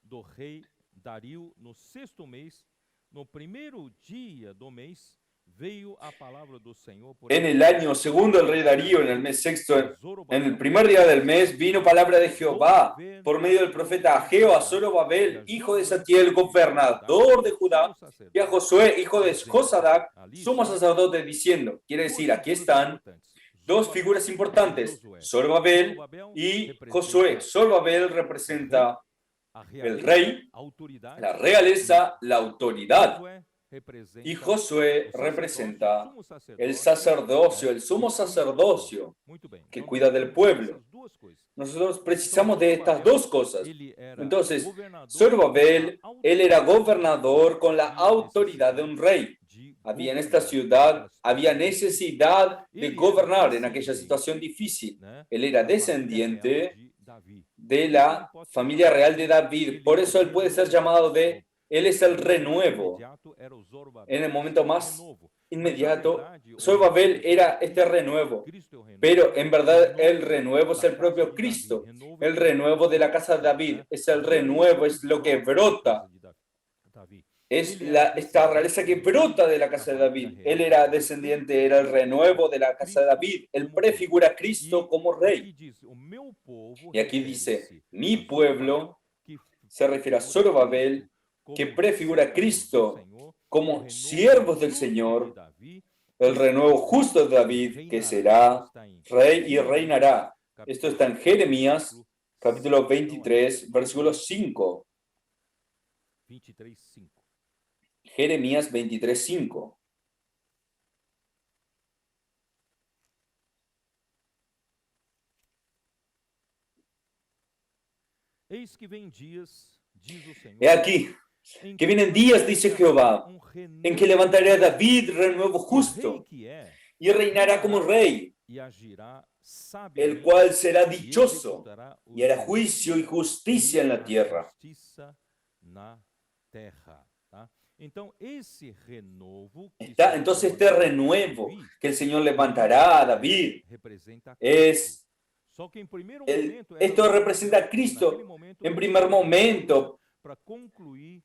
Do rei Dario, no sexto mês, no primeiro dia do mês, veio a palavra do Senhor. En el año segundo del rey Darío, en el mes sexto, en el primer día del mes, vino palabra de Jehová por medio del profeta Ageo a Zorobabel, hijo de Saltiel, gobernador de Judá, y a Josué, hijo de Josadac, sumo sacerdote, diciendo, quiere decir, aquí están dos figuras importantes, Zorobabel y Josué. Zorobabel representa el rey, la realeza, la autoridad. Y Josué representa el sacerdocio, el sumo sacerdocio que cuida del pueblo. Nosotros precisamos de estas dos cosas. Entonces, Zorobabel, él era gobernador con la autoridad de un rey. Había en esta ciudad, había necesidad de gobernar en aquella situación difícil. Él era descendiente de la familia real de David. Por eso él puede ser llamado él es el renuevo. En el momento más inmediato, Zorobabel era este renuevo. Pero en verdad el renuevo es el propio Cristo. El renuevo de la casa de David. Es el renuevo, es lo que brota. Es esta realeza que brota de la casa de David. Él era descendiente, era el renuevo de la casa de David. Él prefigura a Cristo como rey. Y aquí dice, mi pueblo, se refiere a Zorobabel, que prefigura a Cristo como siervos del Señor, el renuevo justo de David, que será rey y reinará. Esto está en Jeremías, capítulo 23, versículo 5. Jeremías 23, 5. He aquí que vienen días, dice Jehová, en que levantaré a David renuevo justo y reinará como rey, el cual será dichoso y hará juicio y justicia en la tierra. Entonces este renuevo que el Señor levantará a David esto representa a Cristo. En primer momento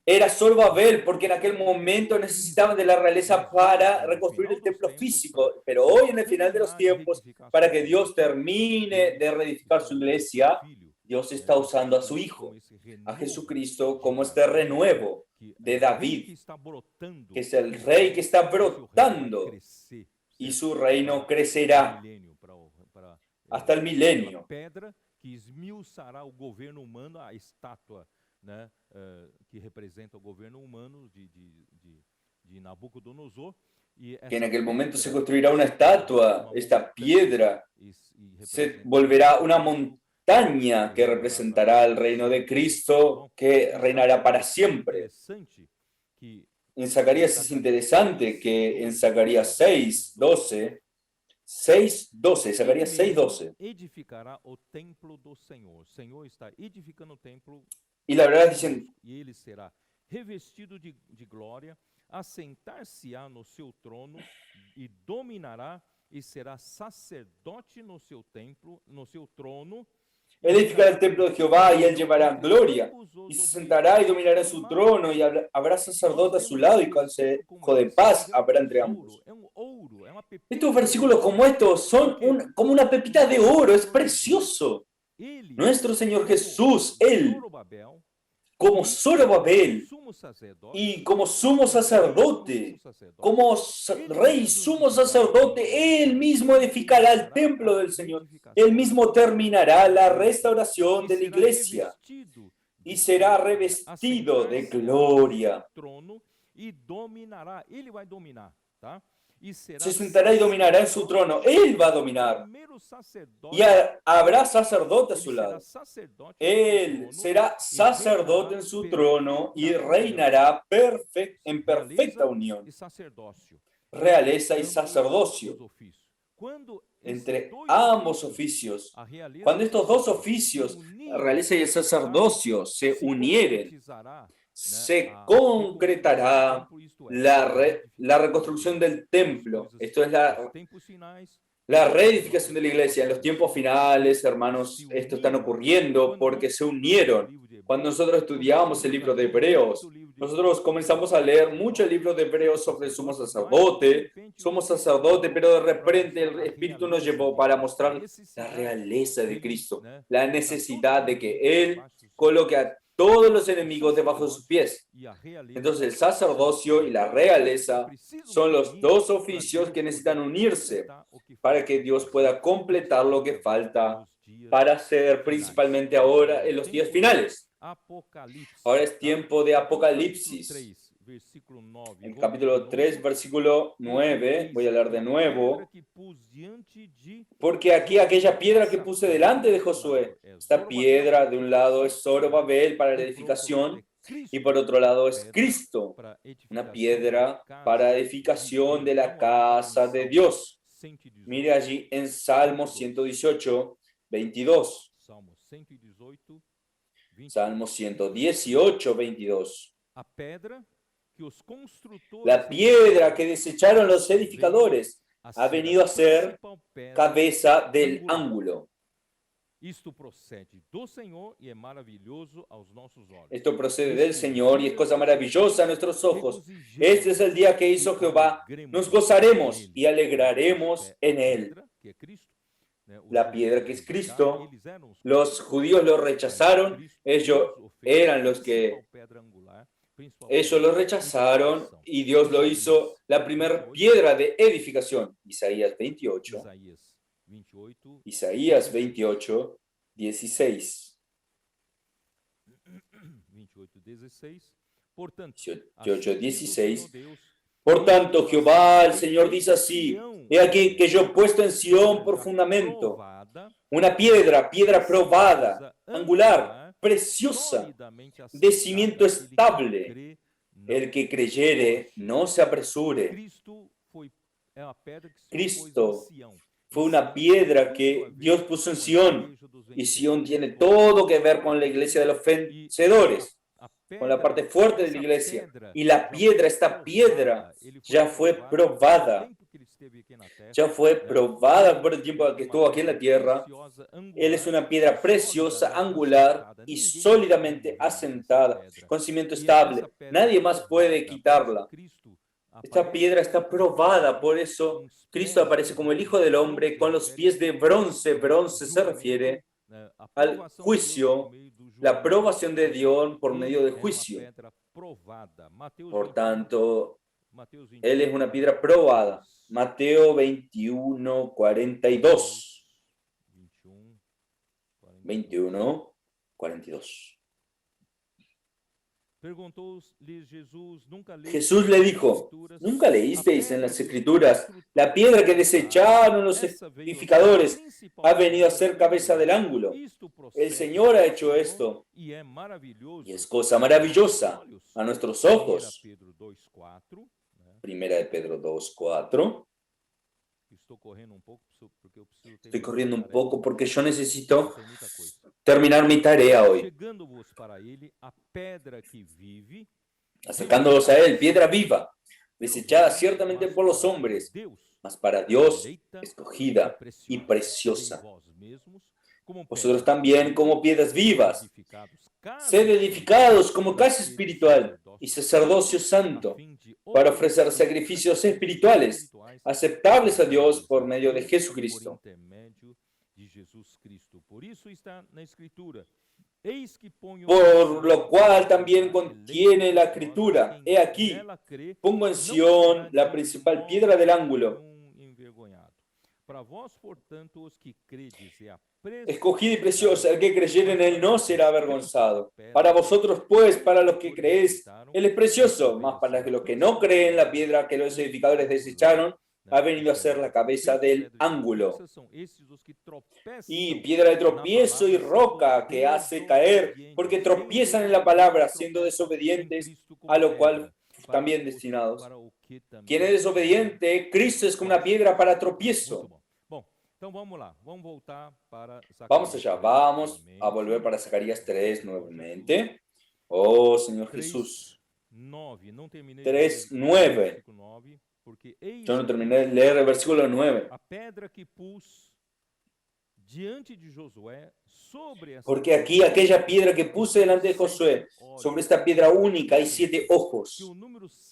era Zorobabel, porque en aquel momento necesitaban de la realeza para reconstruir el templo físico, pero hoy en el final de los tiempos, para que Dios termine de reedificar su iglesia, Dios está usando a su Hijo, a Jesucristo, como este renuevo de David, que es el rey que está brotando, y su reino crecerá hasta el milenio. né, que representa o governo humano de Nabucodonosor. Que en aquel momento se construirá una estatua, esta piedra se volverá una montaña que representará el reino de Cristo, que reinará para siempre. En Zacarías es interesante que en Zacarías 6:12, Zacarías 6:12, edificará o templo do Senhor. O Senhor está edificando o templo. Y la verdad dicen, E ele será revestido de glória, assentar-se-á no seu trono e dominará e será sacerdote no seu templo, no seu trono. él edificará el templo de Jehová y él llevará gloria, y se sentará y dominará en su trono, y habrá sacerdote a su lado y consejo de paz habrá entre ambos. Estos versículos como estos son como una pepita de oro, es precioso. Nuestro Señor Jesús, Él, como Zorobabel y como sumo sacerdote, como rey sumo sacerdote, Él mismo edificará el templo del Señor. Él mismo terminará la restauración de la iglesia y será revestido de gloria. Se sentará y dominará en su trono. Él va a dominar. Y habrá sacerdote a su lado. Él será sacerdote en su trono y reinará en perfecta unión. Realeza y sacerdocio. Entre ambos oficios. Cuando estos dos oficios, la realeza y el sacerdocio, se unieren, se concretará la reconstrucción del templo. Esto es la reedificación de la iglesia. En los tiempos finales, hermanos, esto está ocurriendo porque se unieron. Cuando nosotros estudiábamos el libro de Hebreos, nosotros comenzamos a leer mucho el libro de Hebreos sobre el sumo sacerdote. Somos sacerdote, pero de repente el Espíritu nos llevó para mostrar la realeza de Cristo, la necesidad de que Él coloque a todos los enemigos debajo de sus pies. Entonces el sacerdocio y la realeza son los dos oficios que necesitan unirse para que Dios pueda completar lo que falta para hacer principalmente ahora en los días finales. Ahora es tiempo de Apocalipsis. En capítulo 3, versículo 9, voy a leer de nuevo. Porque aquí aquella piedra que puse delante de Josué, esta piedra de un lado es Zorobabel para la edificación y por otro lado es Cristo, una piedra para edificación de la casa de Dios. Mire allí en Salmo 118, 22. Salmo 118, 22. La piedra que desecharon los edificadores ha venido a ser cabeza del ángulo. Esto procede del Señor y es cosa maravillosa a nuestros ojos. Este es el día que hizo Jehová. Nos gozaremos y alegraremos en él. La piedra que es Cristo, los judíos lo rechazaron. Ellos eran los que... Ellos lo rechazaron y Dios lo hizo la primera piedra de edificación. Isaías 28. Isaías 28, 16. 28, 16. Por tanto, Jehová, el Señor, dice así: he aquí que yo he puesto en Sión por fundamento una piedra probada, angular, preciosa, de cimiento estable. El que creyere, no se apresure. Cristo fue una piedra que Dios puso en Sión, y Sión tiene todo que ver con la iglesia de los vencedores, con la parte fuerte de la iglesia. Y la piedra, esta piedra, ya fue probada por el tiempo que estuvo aquí en la tierra. Él es una piedra preciosa, angular y sólidamente asentada, con cimiento estable. Nadie más puede quitarla. Esta piedra está probada, por eso Cristo aparece como el Hijo del Hombre con los pies de bronce. Bronce se refiere al juicio, la aprobación de Dios por medio del juicio. Por tanto, Él es una piedra probada. Mateo 21, 42. 21, 42. Jesús le dijo, ¿nunca leísteis en las Escrituras la piedra que desecharon los edificadores ha venido a ser cabeza del ángulo? El Señor ha hecho esto y es cosa maravillosa a nuestros ojos. Primera de Pedro 2:4. Estoy corriendo un poco porque yo necesito terminar mi tarea hoy. Acercándolos a él, piedra viva, desechada ciertamente por los hombres, mas para Dios escogida y preciosa. Vosotros también, como piedras vivas, sed edificados como casa espiritual y sacerdocio santo, para ofrecer sacrificios espirituales aceptables a Dios por medio de Jesucristo. Por lo cual también contiene la Escritura: he aquí, pongo en Sión la principal piedra del ángulo, escogida y preciosa. El que creyere en él no será avergonzado. Para vosotros, pues, para los que creéis, él es precioso, mas para los que no creen, la piedra que los edificadores desecharon ha venido a ser la cabeza del ángulo, y piedra de tropiezo y roca que hace caer, porque tropiezan en la palabra, siendo desobedientes, a lo cual también destinados. ¿Quién es desobediente? Cristo es como una piedra para tropiezo. Vamos allá, vamos a volver para Zacarías 3 nuevamente. Oh, Señor Jesús. 3:9. Yo no terminé de leer el versículo 9. Porque aquí aquella piedra que puse delante de Josué, sobre esta piedra única hay 7 ojos.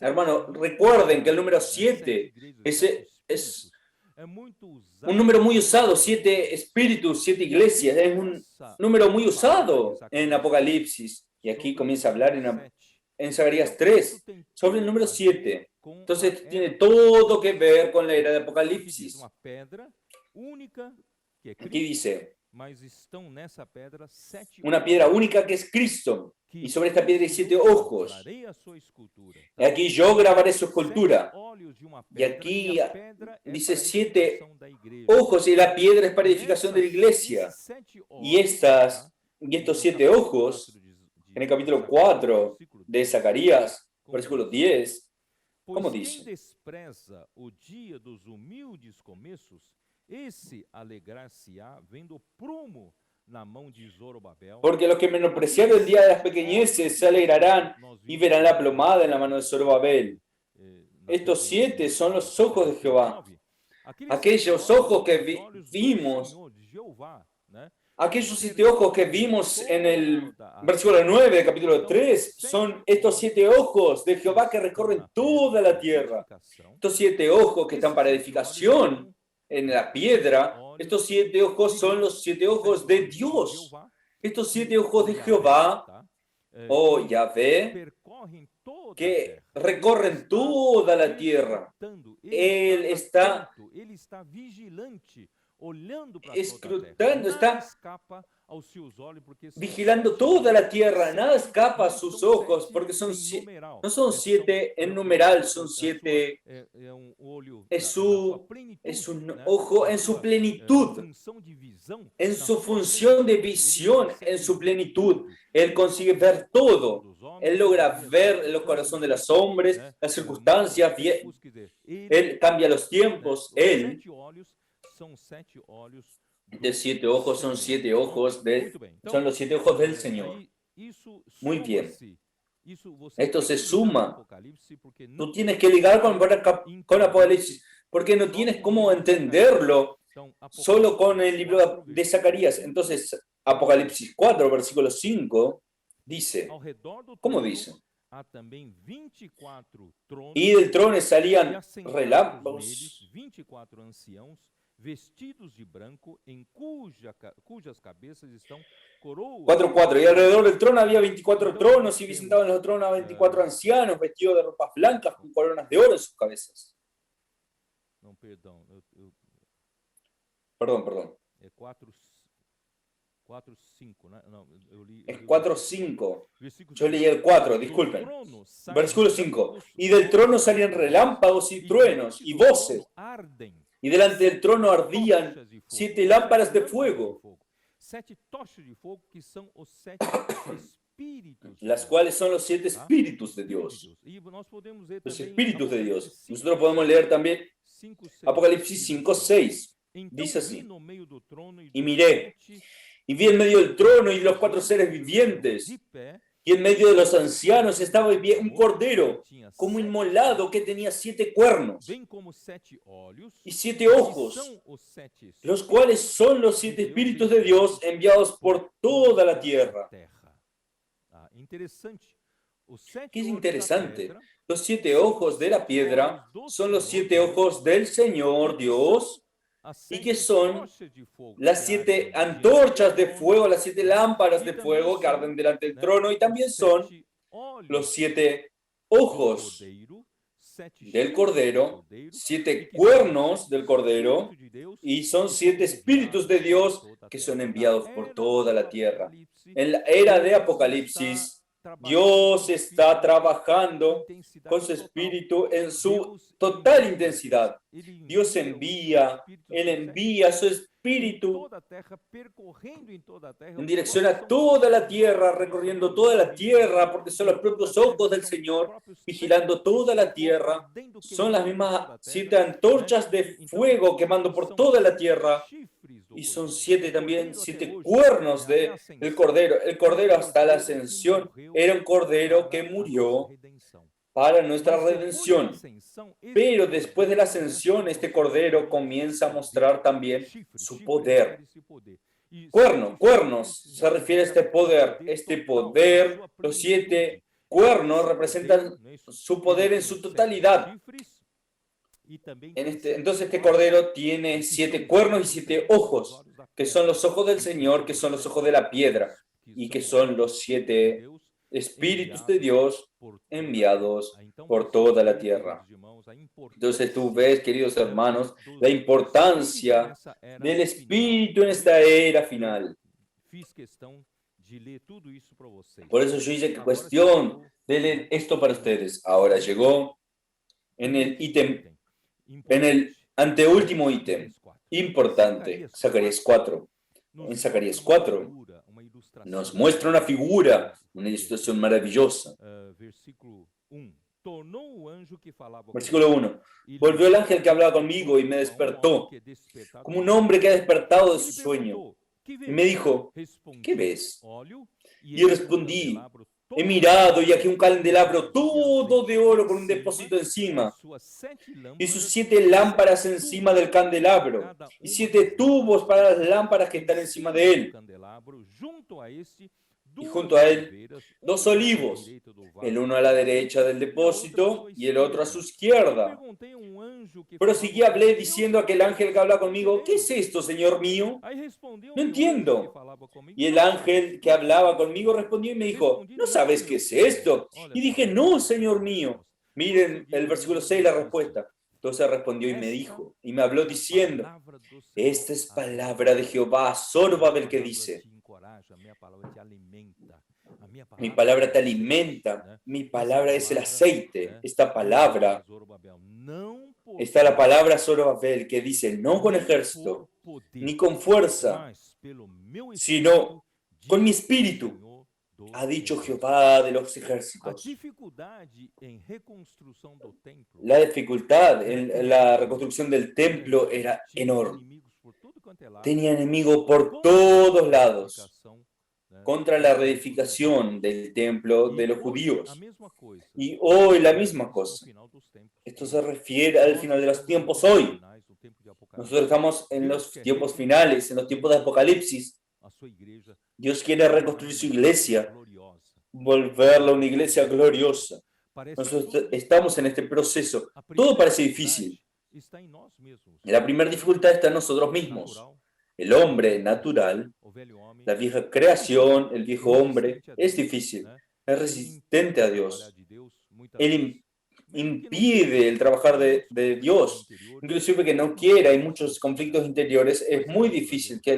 Hermano, recuerden que el número 7 es un número muy usado, 7 espíritus, 7 iglesias, es un número muy usado en Apocalipsis. Y aquí comienza a hablar en Zacarías 3 sobre el número 7. Entonces tiene todo que ver con la era de Apocalipsis. Aquí dice, una piedra única que es Cristo, y sobre esta piedra hay 7 ojos. Y aquí yo grabaré su escultura. Y aquí dice 7 ojos, y la piedra es para edificación de la iglesia. Y estos 7 ojos, en el capítulo 4 de Zacarías, versículo 10, ¿cómo dice? Porque los que menospreciaron el día de las pequeñeces se alegrarán y verán la plomada en la mano de Zorobabel. Estos 7 son los ojos de Jehová. Aquellos ojos que vimos, aquellos 7 ojos que vimos en el versículo 9 del capítulo 3, son estos 7 ojos de Jehová que recorren toda la tierra. Estos 7 ojos que están para edificación en la piedra, estos 7 ojos son los 7 ojos de Dios. Estos 7 ojos de Jehová, oh Yahvé, que recorren toda la tierra. Él está escrutando, está vigilando toda la tierra, nada escapa a sus ojos, porque no son 7 en numeral, son 7, es un ojo en su plenitud, en su función de visión, en su plenitud. Él consigue ver todo, él logra ver el corazón de los hombres, las circunstancias, él cambia los tiempos, él de 7 ojos son 7 ojos son los 7 ojos del Señor. Muy bien. Esto se suma. Tú tienes que ligar con Apocalipsis, porque no tienes cómo entenderlo solo con el libro de Zacarías. Entonces, Apocalipsis 4, versículo 5, dice, ¿cómo dice? Y del trono salían relámpagos, vestidos de branco, en cujas cabezas están coroas. 4:4. Y alrededor del trono había 24 tronos, y vi sentados en los tronos a 24 ancianos, vestidos de ropas blancas, con coronas de oro en sus cabezas. Perdón. Es 4:5. Yo leí el 4, disculpen. Versículo 5. Y del trono salían relámpagos y truenos y voces. Y delante del trono ardían 7 lámparas de fuego, las cuales son los 7 espíritus de Dios. Los espíritus de Dios. Nosotros podemos leer también Apocalipsis 5:6. Dice así: y miré, y vi en medio del trono y de los 4 seres vivientes, y en medio de los ancianos estaba un cordero, como inmolado, que tenía 7 cuernos y 7 ojos, los cuales son los 7 espíritus de Dios enviados por toda la tierra. ¿Qué es interesante? Los 7 ojos de la piedra son los 7 ojos del Señor Dios, y que son las 7 antorchas de fuego, las 7 lámparas de fuego que arden delante del trono, y también son los 7 ojos del Cordero, 7 cuernos del Cordero, y son 7 espíritus de Dios que son enviados por toda la tierra. En la era de Apocalipsis, Dios está trabajando con su espíritu en su total intensidad. Dios envía, Él envía su espíritu en dirección a toda la tierra, recorriendo toda la tierra, porque son los propios ojos del Señor vigilando toda la tierra. Son las mismas 7 antorchas de fuego quemando por toda la tierra. Y son 7 también, 7 cuernos del Cordero. El Cordero hasta la ascensión era un Cordero que murió para nuestra redención. Pero después de la ascensión, este Cordero comienza a mostrar también su poder. Cuernos, se refiere a este poder. Este poder, los 7 cuernos representan su poder en su totalidad. Entonces este Cordero tiene 7 cuernos y 7 ojos, que son los ojos del Señor, que son los ojos de la piedra, y que son los 7 espíritus de Dios enviados por toda la tierra. Entonces tú ves, queridos hermanos, la importancia del Espíritu en esta era final. Por eso yo hice cuestión de leer esto para ustedes. Ahora llegó en el anteúltimo ítem, importante, Zacarías 4. En Zacarías 4 nos muestra una figura, una ilustración maravillosa. Versículo 1. Volvió el ángel que hablaba conmigo y me despertó, como un hombre que ha despertado de su sueño. Y me dijo: ¿qué ves? Y respondí: he mirado y aquí un candelabro todo de oro con un depósito encima, y sus 7 lámparas encima del candelabro, y 7 tubos para las lámparas que están encima de él. Y junto a él 2 olivos, el uno a la derecha del depósito y el otro a su izquierda. Proseguí, hablé diciendo a aquel ángel que habla conmigo: ¿qué es esto, Señor mío? No entiendo. Y el ángel que hablaba conmigo respondió y me dijo: ¿no sabes qué es esto? Y dije: no, Señor mío. Miren el versículo 6, la respuesta. Entonces respondió y me dijo, y me habló diciendo: esta es palabra de Jehová, Zorobabel, que dice: mi palabra te alimenta, mi palabra es el aceite. Esta palabra, está la palabra Zorobabel, que dice: no con ejército, ni con fuerza, sino con mi espíritu, ha dicho Jehová de los ejércitos. La dificultad en la reconstrucción del templo era enorme. Tenía enemigos por todos lados contra la reedificación del templo de los judíos. Y hoy la misma cosa. Esto se refiere al final de los tiempos hoy. Nosotros estamos en los tiempos finales, en los tiempos de Apocalipsis. Dios quiere reconstruir su iglesia, volverla una iglesia gloriosa. Nosotros estamos en este proceso. Todo parece difícil. La primera dificultad está en nosotros mismos. El hombre natural, la vieja creación, el viejo hombre, es difícil, es resistente a Dios. Él impide el trabajar de Dios, inclusive que no quiera, hay muchos conflictos interiores, es muy difícil que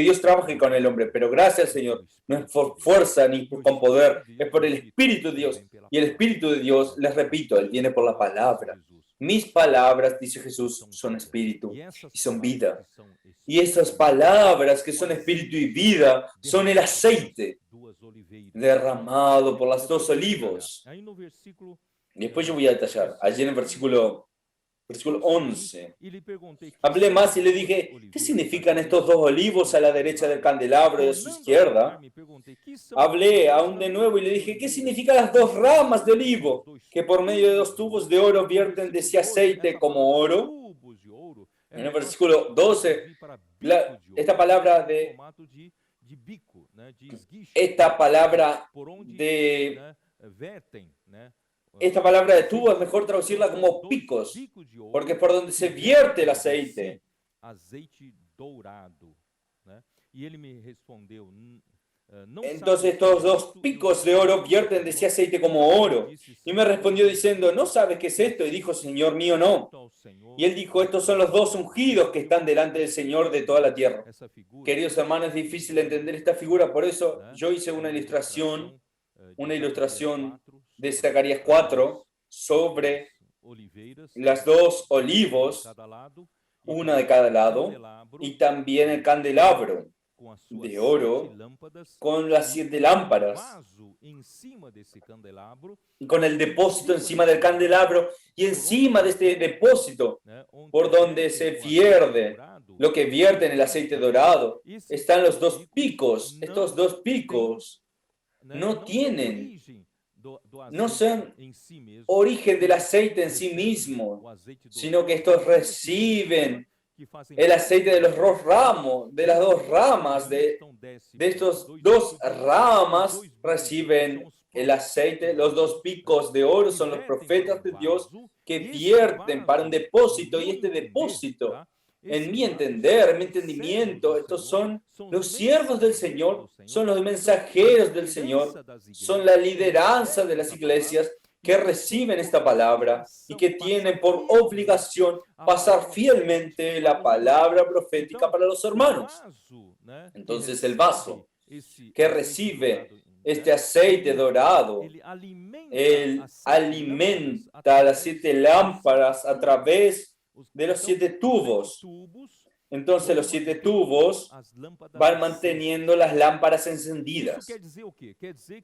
Dios trabaje con el hombre, pero gracias al Señor, no es por fuerza ni con poder, es por el Espíritu de Dios, y el Espíritu de Dios, les repito, Él viene por la palabra. Mis palabras, dice Jesús, son espíritu y son vida. Y esas palabras que son espíritu y vida son el aceite derramado por las dos olivos. Después yo voy a detallar. Allí en el versículo 11. Hablé más y le dije, ¿qué significan estos dos olivos a la derecha del candelabro y a su izquierda? Hablé aún de nuevo y le dije, ¿qué significan las dos ramas de olivo que por medio de dos tubos de oro vierten de ese aceite como oro? En el versículo 12, esta palabra de tubo es mejor traducirla como picos, porque es por donde se vierte el aceite. Entonces estos dos picos de oro vierten de ese aceite como oro. Y me respondió diciendo, ¿no sabes qué es esto? Y dijo, Señor mío, no. Y él dijo, estos son los dos ungidos que están delante del Señor de toda la tierra. Queridos hermanos, es difícil entender esta figura, por eso yo hice una ilustración de Zacarías 4 sobre las dos olivos, una de cada lado, y también el candelabro de oro con las 7 lámparas, con el depósito encima del candelabro y encima de este depósito por donde se pierde lo que vierte en el aceite dorado están los dos picos. Estos dos picos no son origen del aceite en sí mismo, sino que estos reciben el aceite de los dos ramos, de las dos ramas, de estos dos ramas reciben el aceite. Los dos picos de oro son los profetas de Dios que vierten para un depósito, y este depósito, en mi entender, en mi entendimiento, estos son los siervos del Señor, son los mensajeros del Señor, son la lideranza de las iglesias que reciben esta palabra y que tienen por obligación pasar fielmente la palabra profética para los hermanos. Entonces el vaso que recibe este aceite dorado, él alimenta las 7 lámparas a través de los 7 tubos. Entonces los 7 tubos van manteniendo las lámparas encendidas.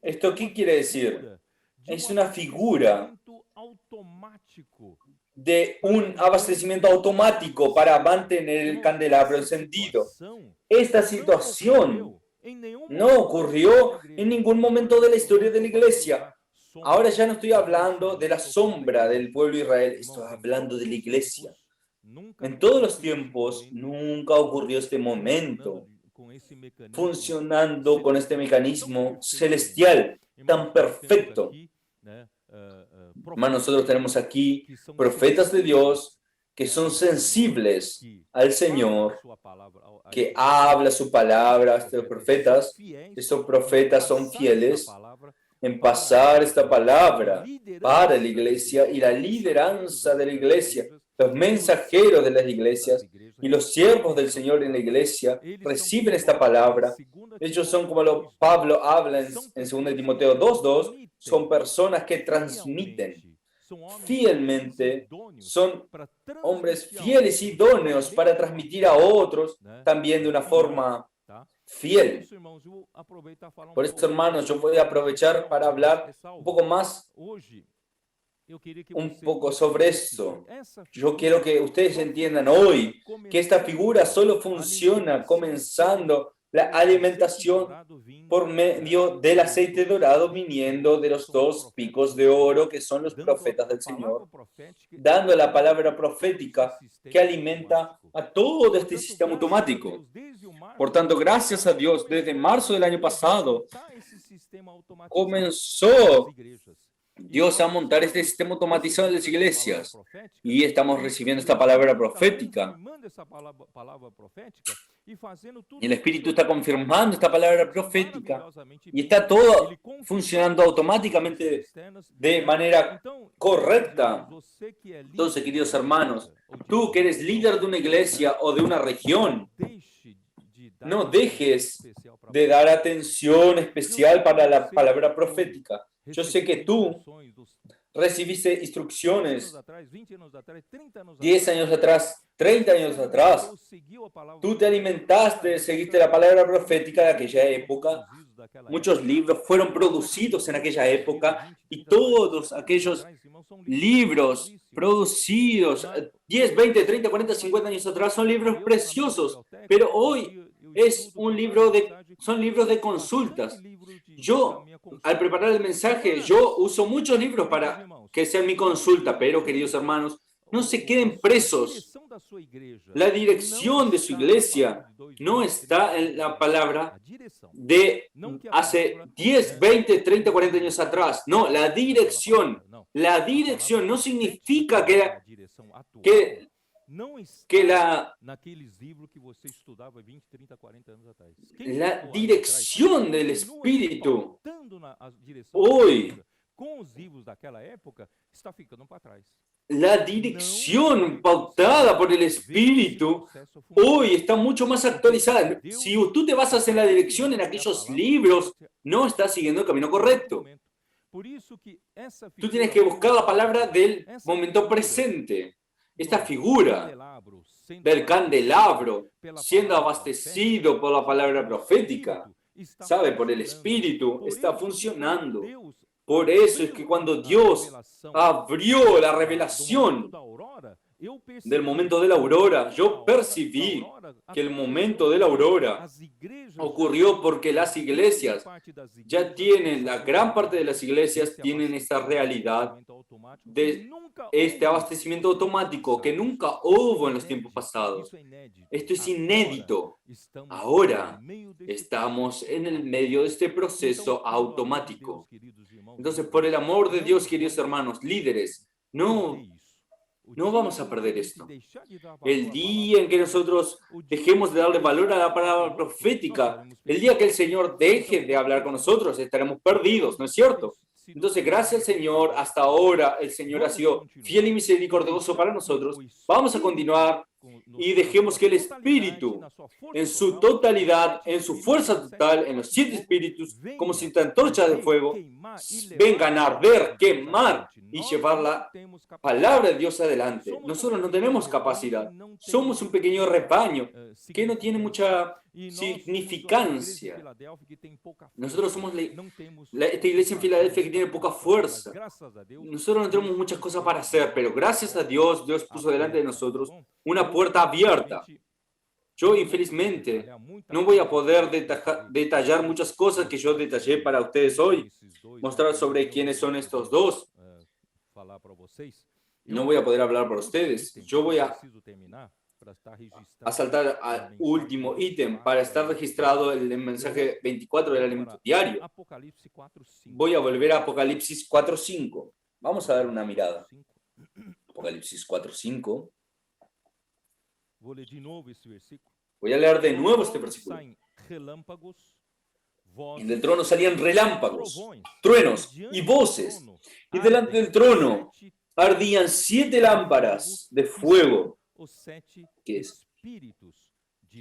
¿Esto qué quiere decir? Es una figura de un abastecimiento automático para mantener el candelabro encendido. Esta situación no ocurrió en ningún momento de la historia de la iglesia. Ahora ya no estoy hablando de la sombra del pueblo de Israel, estoy hablando de la iglesia. En todos los tiempos nunca ocurrió este momento funcionando con este mecanismo celestial tan perfecto. Nosotros tenemos aquí profetas de Dios que son sensibles al Señor, que habla su palabra a estos profetas. Estos profetas son fieles en pasar esta palabra para la iglesia y la lideranza de la iglesia. Los mensajeros de las iglesias y los siervos del Señor en la iglesia reciben esta palabra. Ellos son como Pablo habla en 2 Timoteo 2:2, son personas que transmiten fielmente, son hombres fieles y idóneos para transmitir a otros también de una forma fiel. Por eso, hermanos, yo voy a aprovechar para hablar un poco más, sobre esto. Yo quiero que ustedes entiendan hoy que esta figura solo funciona comenzando la alimentación por medio del aceite dorado viniendo de los 2 picos de oro que son los profetas del Señor, dando la palabra profética que alimenta a todo este sistema automático. Por tanto, gracias a Dios, desde marzo del año pasado comenzó Dios va a montar este sistema automatizado en las iglesias y estamos recibiendo esta palabra profética. Y el Espíritu está confirmando esta palabra profética y está todo funcionando automáticamente de manera correcta. Entonces, queridos hermanos, tú que eres líder de una iglesia o de una región, no dejes de dar atención especial para la palabra profética. Yo sé que tú recibiste instrucciones 10 años atrás, 30 años atrás. Tú te alimentaste, seguiste la palabra profética de aquella época. Muchos libros fueron producidos en aquella época y todos aquellos libros producidos 10, 20, 30, 40, 50 años atrás son libros preciosos, pero hoy son libros de consultas. Yo, al preparar el mensaje, yo uso muchos libros para que sean mi consulta, pero, queridos hermanos, no se queden presos. La dirección de su iglesia no está en la palabra de hace 10, 20, 30, 40 años atrás. No, la dirección no significa que la dirección del Espíritu hoy, la dirección pautada por el Espíritu hoy está mucho más actualizada. Si tú te basas en la dirección en aquellos libros, no estás siguiendo el camino correcto. Tú tienes que buscar la palabra del momento presente. Esta figura del candelabro siendo abastecido por la palabra profética, sabe, por el Espíritu, está funcionando. Por eso es que cuando Dios abrió la revelación del momento de la aurora, yo percibí que el momento de la aurora ocurrió porque las iglesias ya tienen, la gran parte de las iglesias tienen esta realidad de este abastecimiento automático que nunca hubo en los tiempos pasados. Esto es inédito. Ahora estamos en el medio de este proceso automático. Entonces, por el amor de Dios, queridos hermanos, líderes, no vamos a perder esto. El día en que nosotros dejemos de darle valor a la palabra profética, el día que el Señor deje de hablar con nosotros, estaremos perdidos, ¿no es cierto? Entonces, gracias al Señor, hasta ahora el Señor ha sido fiel y misericordioso para nosotros. Vamos a continuar y dejemos que el Espíritu, en su totalidad, en su fuerza total, en los 7 espíritus, como si antorchas de fuego, vengan a arder, quemar y llevar la palabra de Dios adelante. Nosotros no tenemos capacidad. Somos un pequeño rebaño que no tiene mucha significancia. Nosotros somos esta iglesia en Filadelfia que tiene poca fuerza. Nosotros no tenemos muchas cosas para hacer, pero gracias a Dios, Dios puso delante de nosotros una puerta abierta. Yo, infelizmente, no voy a poder detallar muchas cosas que yo detallé para ustedes hoy, mostrar sobre quiénes son estos dos. No voy a poder hablar por ustedes. Yo voy a saltar al último ítem para estar registrado en el mensaje 24 del alimento diario. Voy a volver a Apocalipsis 4:5. Vamos a dar una mirada. Apocalipsis 4:5. Voy a leer de nuevo este versículo. Y del trono salían relámpagos, truenos y voces. Y delante del trono ardían 7 lámparas de fuego, que es,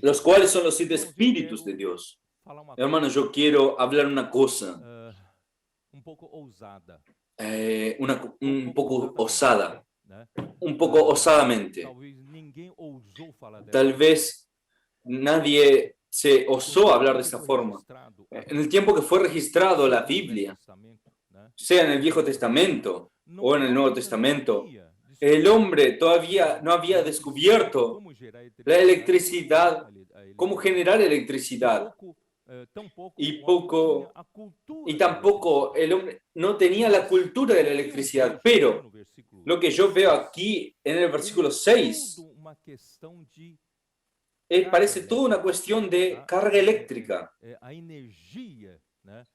los cuales son los 7 espíritus de Dios. Hermanos, yo quiero hablar una cosa, un poco osada, un poco osadamente. Tal vez nadie se osó hablar de esa forma. En el tiempo que fue registrado la Biblia, sea en el Viejo Testamento o en el Nuevo Testamento, el hombre todavía no había descubierto la electricidad, cómo generar electricidad. Y tampoco el hombre no tenía la cultura de la electricidad. Pero lo que yo veo aquí en el versículo 6 parece toda una cuestión de carga eléctrica.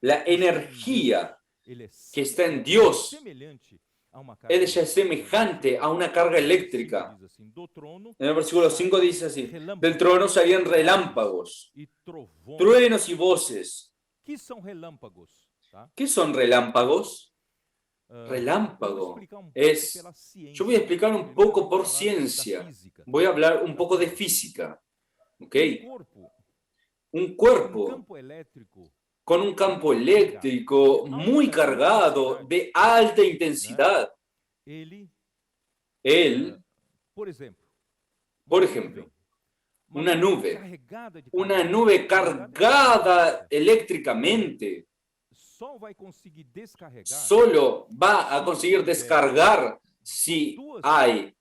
La energía que está en Dios, Él ya es semejante a una carga eléctrica. En el versículo 5 dice así: del trono salían relámpagos, truenos y voces. ¿Qué son relámpagos? Relámpago es... Yo voy a explicar un poco por ciencia. Voy a hablar un poco de física. ¿Ok? Un cuerpo con un campo eléctrico muy cargado, de alta intensidad. Él, por ejemplo, una nube cargada eléctricamente, solo va a conseguir descargar si hay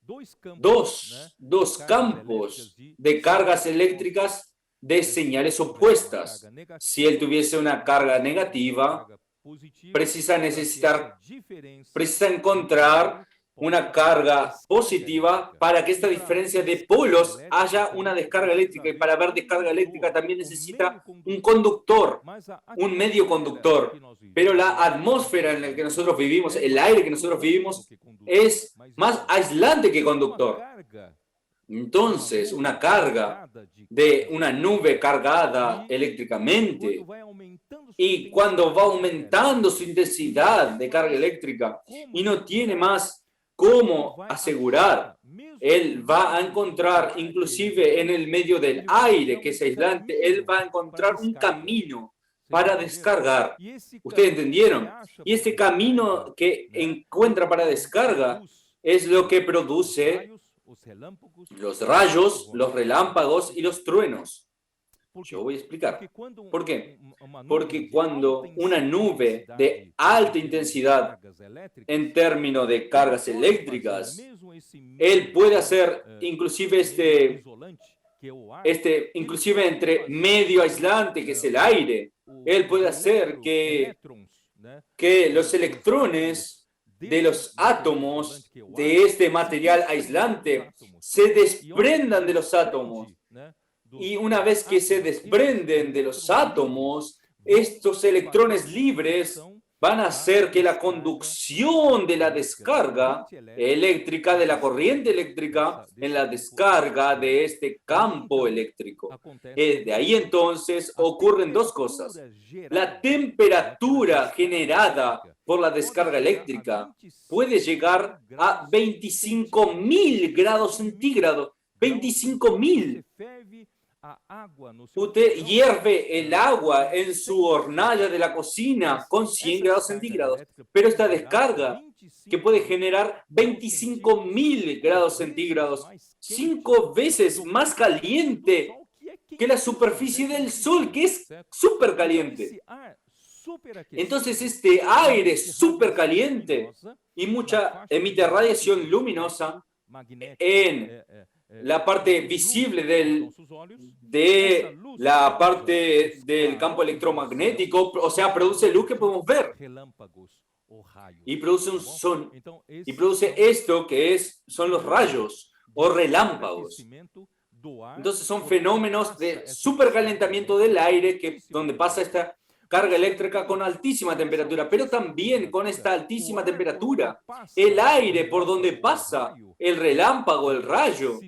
dos campos de cargas eléctricas de señales opuestas. Si él tuviese una carga negativa, precisa encontrar una carga positiva para que esta diferencia de polos haya una descarga eléctrica. Y para haber descarga eléctrica también necesita un conductor, un medio conductor. Pero la atmósfera en la que nosotros vivimos, el aire que nosotros vivimos, es más aislante que conductor. Entonces, una carga de una nube cargada eléctricamente, y cuando va aumentando su intensidad de carga eléctrica y no tiene más cómo asegurar, él va a encontrar, inclusive en el medio del aire que es aislante, él va a encontrar un camino para descargar. ¿Ustedes entendieron? Y este camino que encuentra para descarga es lo que produce los rayos, los relámpagos y los truenos. Yo voy a explicar. ¿Por qué? Porque cuando una nube de alta intensidad en términos de cargas eléctricas, él puede hacer inclusive inclusive entre medio aislante, que es el aire, él puede hacer que los electrones de los átomos de este material aislante se desprendan de los átomos. Y una vez que se desprenden de los átomos, estos electrones libres van a hacer que la conducción de la descarga eléctrica, de la corriente eléctrica, en la descarga de este campo eléctrico. De ahí entonces ocurren dos cosas. La temperatura generada por la descarga eléctrica puede llegar a 25.000 grados centígrados. 25.000. Usted hierve el agua en su hornalla de la cocina con 100 grados centígrados, pero esta descarga que puede generar 25.000 grados centígrados, 5 veces más caliente que la superficie del Sol, que es súper caliente. Entonces este aire súper caliente y emite radiación luminosa en la parte visible de la parte del campo electromagnético, o sea, produce luz que podemos ver. Y produce un son, y produce esto que son los rayos o relámpagos. Entonces son fenómenos de supercalentamiento del aire, donde pasa esta carga eléctrica con altísima temperatura, pero también con esta altísima temperatura, el aire por donde pasa el relámpago, el rayo,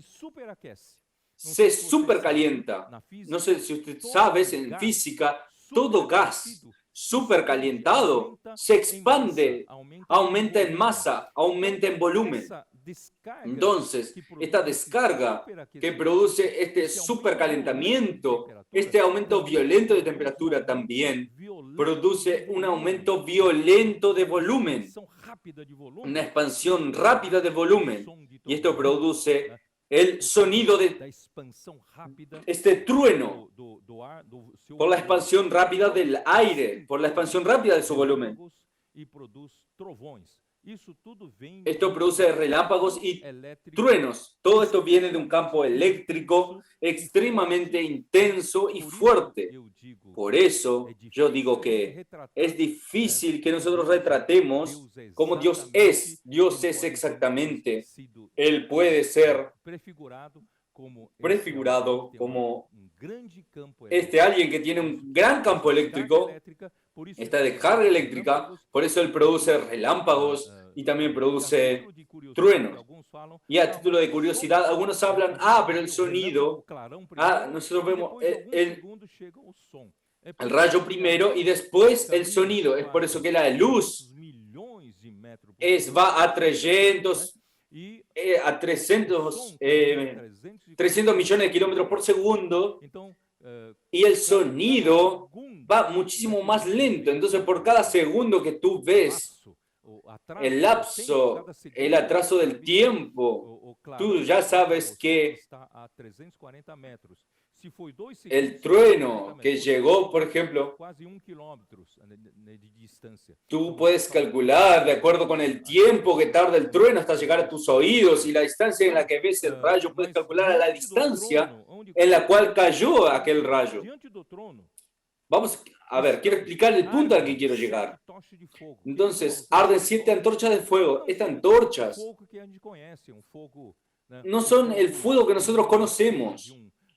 se supercalienta. No sé si usted sabe, en física, todo gas supercalentado se expande, aumenta en masa, aumenta en volumen. Entonces, esta descarga que produce este supercalentamiento, este aumento violento de temperatura también produce un aumento violento de volumen, una expansión rápida de volumen. Y esto produce el sonido de este trueno por la expansión rápida del aire, por la expansión rápida de su volumen. Esto produce relámpagos y truenos. Todo esto viene de un campo eléctrico extremadamente intenso y fuerte. Por eso yo digo que es difícil que nosotros retratemos como Dios es. Dios es exactamente. Él puede ser prefigurado como Este alguien que tiene un gran campo eléctrico, está de carga eléctrica, por eso él produce relámpagos y también produce truenos. Y a título de curiosidad, algunos hablan, pero el sonido, nosotros vemos el rayo primero y después el sonido. Es por eso que la luz va a 300 millones de kilómetros por segundo, y el sonido va muchísimo más lento. Entonces, por cada segundo que tú ves el lapso, el atraso del tiempo, tú ya sabes que el trueno que llegó, por ejemplo, tú puedes calcular de acuerdo con el tiempo que tarda el trueno hasta llegar a tus oídos y la distancia en la que ves el rayo, puedes calcular a la distancia en la cual cayó aquel rayo. Vamos a ver, quiero explicar el punto al que quiero llegar. Entonces, arden 7 antorchas de fuego. Estas antorchas no son el fuego que nosotros conocemos.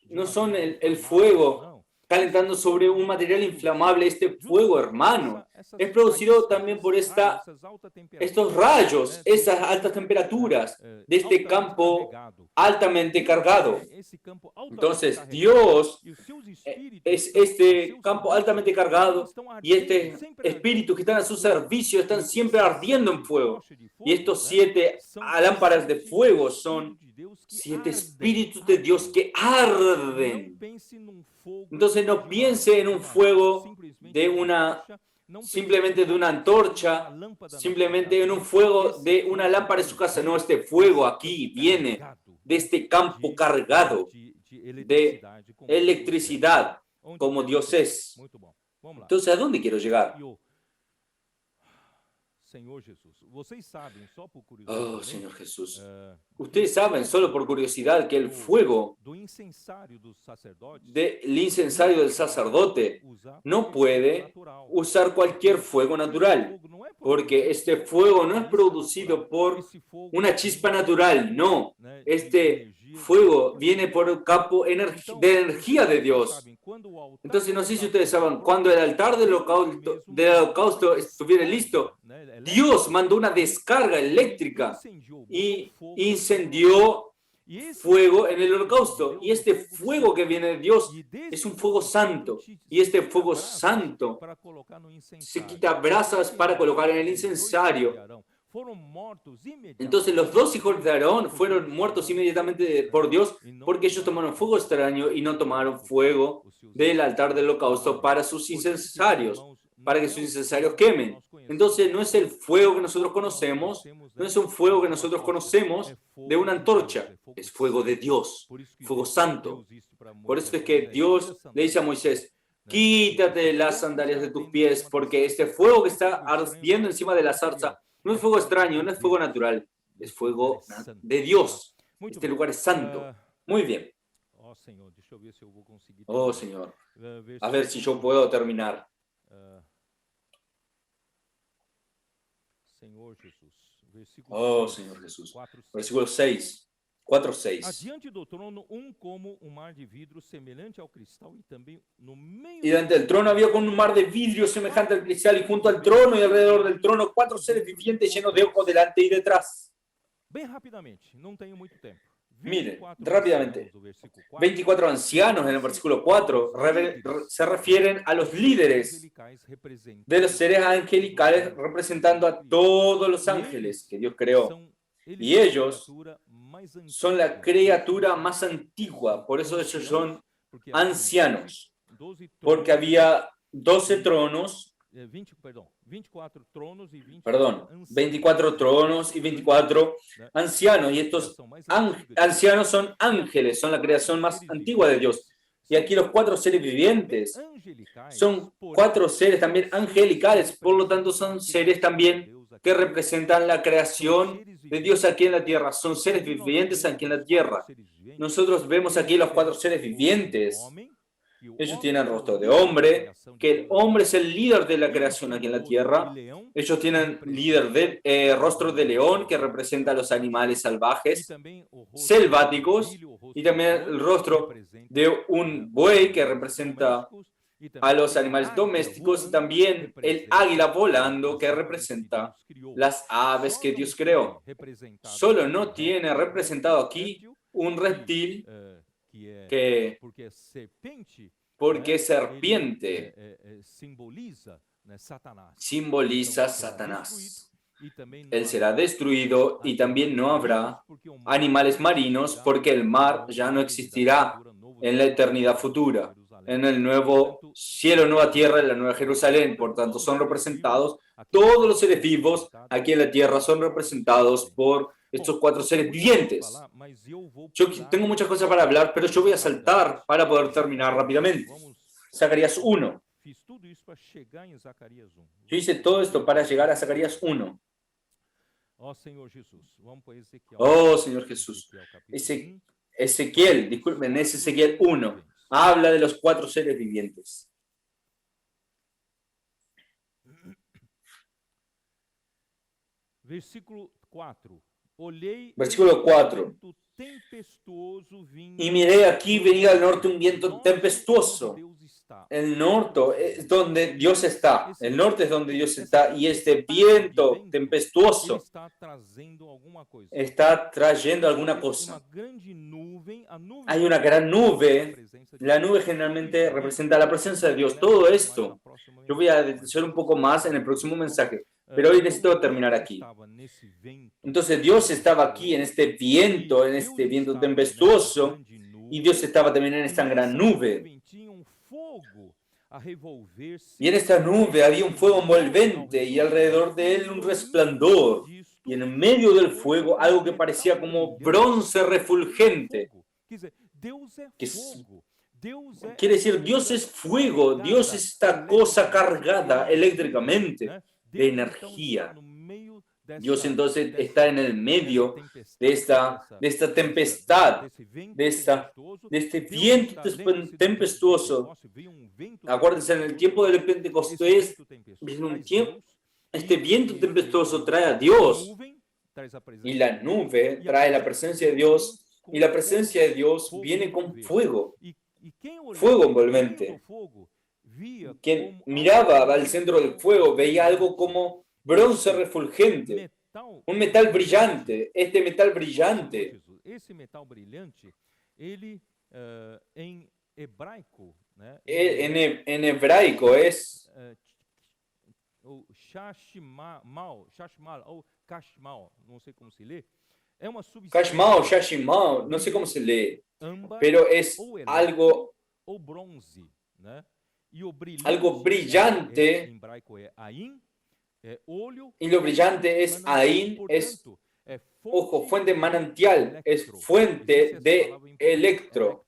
No son el fuego calentando sobre un material inflamable. Este fuego, hermano, es producido también por estos rayos, esas altas temperaturas de este campo altamente cargado. Entonces, Dios es este campo altamente cargado y este espíritu que están a su servicio están siempre ardiendo en fuego. Y estos 7 lámparas de fuego son 7 espíritus de Dios que arden. Entonces no piense en un fuego simplemente de una antorcha, simplemente en un fuego de una lámpara en su casa. No, este fuego aquí viene de este campo cargado de electricidad, como Dios es. Entonces, ¿a dónde quiero llegar? Oh, Señor Jesús. Ustedes saben, solo por curiosidad, que el fuego del incensario del sacerdote no puede usar cualquier fuego natural, porque este fuego no es producido por una chispa natural, no. Este fuego viene por el campo de energía de Dios. Entonces, no sé si ustedes saben, cuando el altar del holocausto estuviera listo, Dios mandó una descarga eléctrica y incendió fuego en el holocausto. Y este fuego que viene de Dios es un fuego santo. Y este fuego santo se quita brasas para colocar en el incensario. Entonces los 2 hijos de Aarón fueron muertos inmediatamente por Dios porque ellos tomaron fuego extraño y no tomaron fuego del altar del holocausto para sus incensarios, para que sus incensarios quemen. Entonces no es el fuego que nosotros conocemos, no es un fuego que nosotros conocemos de una antorcha, es fuego de Dios, fuego santo. Por eso es que Dios le dice a Moisés: quítate las sandalias de tus pies, porque este fuego que está ardiendo encima de la zarza no es fuego extraño, no es fuego natural, es fuego de Dios. Este lugar es santo. Muy bien. Oh, Señor. A ver si yo puedo terminar. Oh, Señor Jesús. Versículo 6. 4:6. Y delante del trono había con un mar de vidrio semejante al cristal, y junto al trono y alrededor del trono 4 seres vivientes llenos de ojos delante y detrás. Miren, rápidamente. 24 ancianos en el versículo 4 se refieren a los líderes de los seres angelicales, representando a todos los ángeles que Dios creó. Y ellos son la criatura más antigua, por eso ellos son ancianos, porque había 12 tronos, 24 tronos y 24 ancianos, y estos ancianos son ángeles, son la creación más antigua de Dios. Y aquí los 4 seres vivientes son 4 seres también angelicales, por lo tanto son seres también que representan la creación de Dios aquí en la tierra. Son seres vivientes aquí en la tierra. Nosotros vemos aquí los 4 seres vivientes Ellos tienen rostro de hombre, que el hombre es el líder de la creación aquí en la tierra. Ellos tienen rostro de león, que representa a los animales salvajes, selváticos, y también el rostro de un buey, que representa a los animales domésticos, y también el águila volando, que representa las aves que Dios creó. Solo no tiene representado aquí un reptil, porque serpiente simboliza Satanás. Él será destruido, y también no habrá animales marinos, porque el mar ya no existirá en la eternidad futura, en el nuevo cielo, nueva tierra, en la nueva Jerusalén. Por tanto, son representados todos los seres vivos aquí en la tierra, son representados por estos 4 seres vivientes. Yo tengo muchas cosas para hablar, pero yo voy a saltar para poder terminar rápidamente. Zacarías 1. Yo hice todo esto para llegar a Zacarías 1. Oh, Señor Jesús. Ezequiel, disculpen, es Ezequiel 1. Habla de los 4 seres vivientes. Versículo 4. Versículo 4. Y miré, aquí venía del norte un viento tempestuoso. El norte es donde Dios está. El norte es donde Dios está. Y este viento tempestuoso está trayendo alguna cosa. Hay una gran nube. La nube generalmente representa la presencia de Dios. Todo esto yo voy a decir un poco más en el próximo mensaje, pero hoy necesito terminar aquí. Entonces Dios estaba aquí en este viento tempestuoso, y Dios estaba también en esta gran nube. Y en esta nube había un fuego envolvente, y alrededor de él un resplandor, y en medio del fuego algo que parecía como bronce refulgente. Quiere decir, Dios es fuego, Dios es esta cosa cargada eléctricamente de energía. Dios entonces está en el medio de esta tempestad, de este viento tempestuoso. Acuérdense, en el tiempo del Pentecostés, este viento tempestuoso trae a Dios, y la nube trae la presencia de Dios, y la presencia de Dios viene con fuego envolvente. Quien miraba al centro del fuego veía algo como bronce refulgente, un metal brillante. Este metal brillante, en hebraico es Kashmao, Shashimao, no sé cómo se lee, pero es algo brillante, y lo brillante es Ain, es ojo, fuente manantial, es fuente de electro.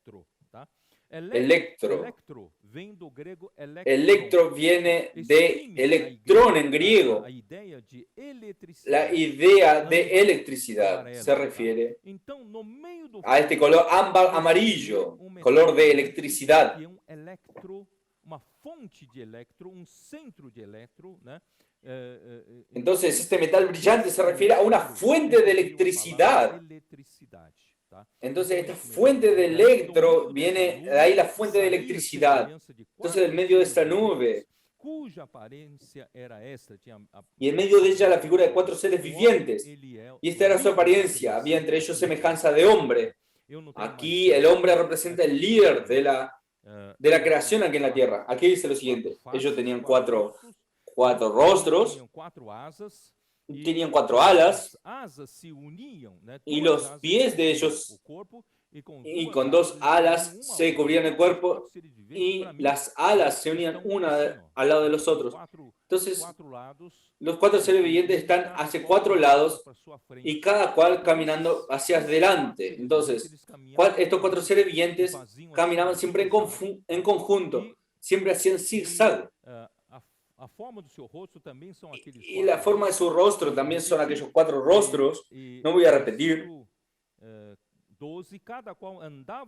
Electro viene de electrón en griego. La idea de electricidad se refiere a este color ámbar amarillo, color de electricidad. Entonces, este metal brillante se refiere a una fuente de electricidad. Entonces, esta fuente de electro viene de ahí, la fuente de electricidad. Entonces, en medio de esta nube, y en medio de ella la figura de 4 seres vivientes, y esta era su apariencia. Había entre ellos semejanza de hombre. Aquí el hombre representa el líder de la creación aquí en la tierra. Aquí dice lo siguiente: ellos tenían cuatro rostros, tenían 4 alas, y los pies de ellos, y con 2 alas se cubrían el cuerpo, y las alas se unían una al lado de los otros. Entonces, los 4 seres vivientes están hacia 4 lados, y cada cual caminando hacia adelante. Entonces, estos 4 seres vivientes caminaban siempre en conjunto, siempre hacían zigzag. Y la forma de su rostro también son aquellos 4 rostros. No voy a repetir.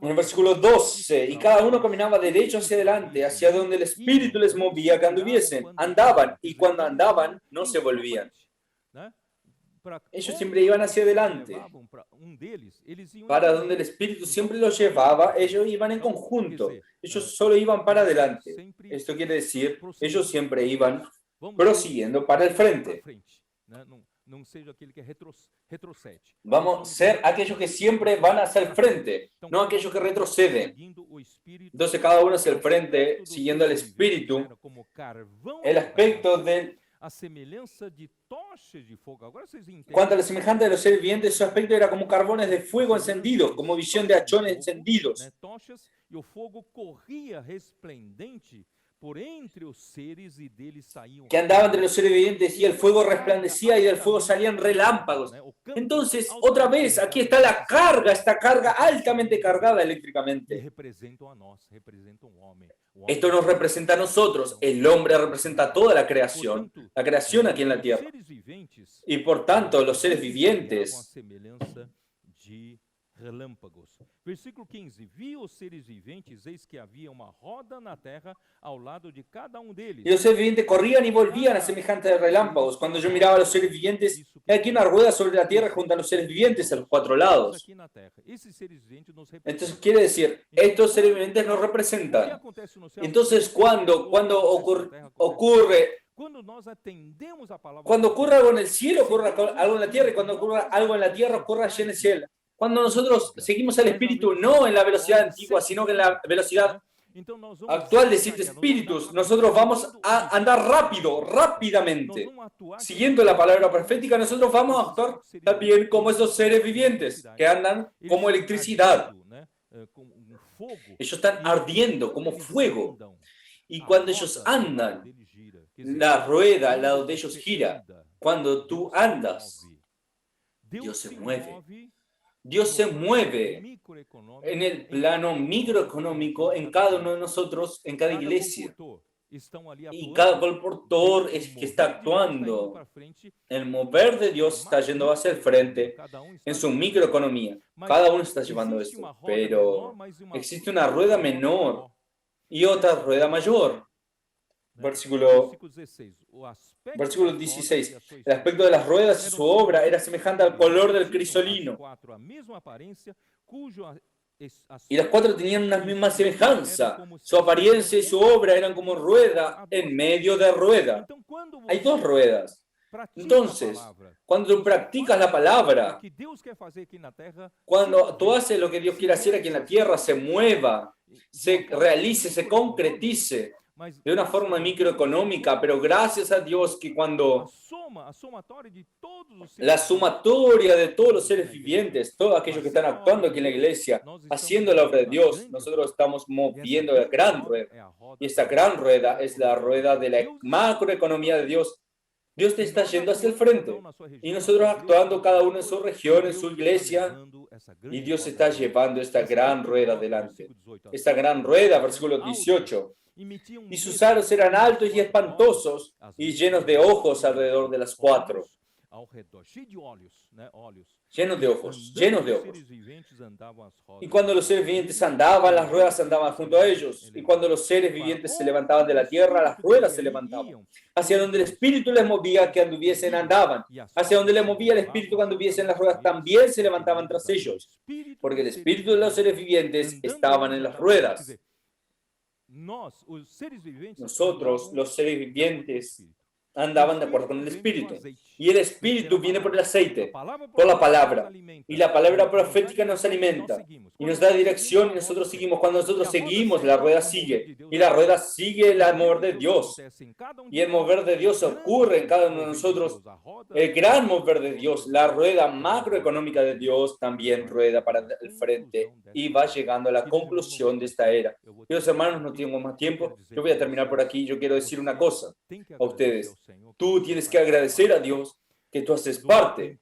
En el versículo 12, y cada uno caminaba derecho hacia adelante, hacia donde el Espíritu les movía que anduviesen. Andaban, y cuando andaban, no se volvían. Ellos siempre iban hacia adelante. Para donde el Espíritu siempre los llevaba, ellos iban en conjunto. Ellos solo iban para adelante. Esto quiere decir, ellos siempre iban prosiguiendo para el frente. Vamos a ser aquellos que siempre van hacia el frente, no aquellos que retroceden. Entonces cada uno hacia el frente, siguiendo el Espíritu, el aspecto del... Cuanto a la semejanza de los seres vivientes, su aspecto era como carbones de fuego encendidos, como visión de hachones encendidos. Que andaba entre los seres vivientes y el fuego resplandecía y del fuego salían relámpagos. Entonces, otra vez, aquí está la carga, esta carga altamente cargada eléctricamente. Esto nos representa a nosotros. El hombre representa toda la creación aquí en la tierra. Y por tanto, los seres vivientes. Relâmpagos. Versículo 15. Vi os seres viventes, eis que havia uma roda na terra ao lado de cada deles. Y los seres vivientes corrían y volvían a semejante de relámpagos. Cuando yo miraba a los seres vivientes, he aquí una rueda sobre la tierra junto a los seres vivientes a los cuatro lados. Entonces quiere decir, estos seres vivientes nos representan. Entonces, cuando ocurre algo en el cielo, ocurre algo en la tierra, y cuando ocurre algo en la tierra, ocurre allá en el cielo. Cuando nosotros seguimos al Espíritu, no en la velocidad antigua, sino que en la velocidad actual de 7 espíritus, nosotros vamos a andar rápidamente. Siguiendo la palabra profética, nosotros vamos a actuar también como esos seres vivientes que andan como electricidad. Ellos están ardiendo como fuego. Y cuando ellos andan, la rueda al lado de ellos gira. Cuando tú andas, Dios se mueve. Dios se mueve en el plano microeconómico en cada uno de nosotros, en cada iglesia. Y cada colportor es que está actuando. El mover de Dios está yendo hacia el frente en su microeconomía. Cada uno está llevando esto. Pero existe una rueda menor y otra rueda mayor. Versículo 16. El aspecto de las ruedas y su obra era semejante al color del crisolino. Y las cuatro tenían una misma semejanza. Su apariencia y su obra eran como rueda en medio de rueda. Hay dos ruedas. Entonces, cuando tú practicas la palabra, cuando tú haces lo que Dios quiere hacer aquí en la tierra, se mueva, se realice, se concretice de una forma microeconómica, pero gracias a Dios que cuando la sumatoria de todos los seres vivientes, todos aquellos que están actuando aquí en la iglesia, haciendo la obra de Dios, nosotros estamos moviendo la gran rueda. Y esta gran rueda es la rueda de la macroeconomía de Dios. Dios te está yendo hacia el frente y nosotros actuando cada uno en su región, en su iglesia, y Dios está llevando esta gran rueda adelante. Esta gran rueda, versículo 18. Y sus aros eran altos y espantosos y llenos de ojos alrededor de las cuatro. Llenos de ojos. Y cuando los seres vivientes andaban, las ruedas andaban junto a ellos. Y cuando los seres vivientes se levantaban de la tierra, las ruedas se levantaban. Hacia donde el Espíritu les movía que anduviesen, andaban. Hacia donde les movía el Espíritu que anduviesen, las ruedas también se levantaban tras ellos. Porque el Espíritu de los seres vivientes estaban en las ruedas. Nosotros, los seres vivientes, andaban de acuerdo con el Espíritu. Y el Espíritu viene por el aceite, por la palabra. Y la palabra profética nos alimenta y nos da dirección y nosotros seguimos. Cuando nosotros seguimos, la rueda sigue. Y la rueda sigue el mover de Dios. Y el mover de Dios ocurre en cada uno de nosotros. El gran mover de Dios, la rueda macroeconómica de Dios también rueda para el frente y va llegando a la conclusión de esta era. Queridos hermanos, no tengo más tiempo. Yo voy a terminar por aquí. Yo quiero decir una cosa a ustedes. Tú tienes que agradecer a Dios que tú haces parte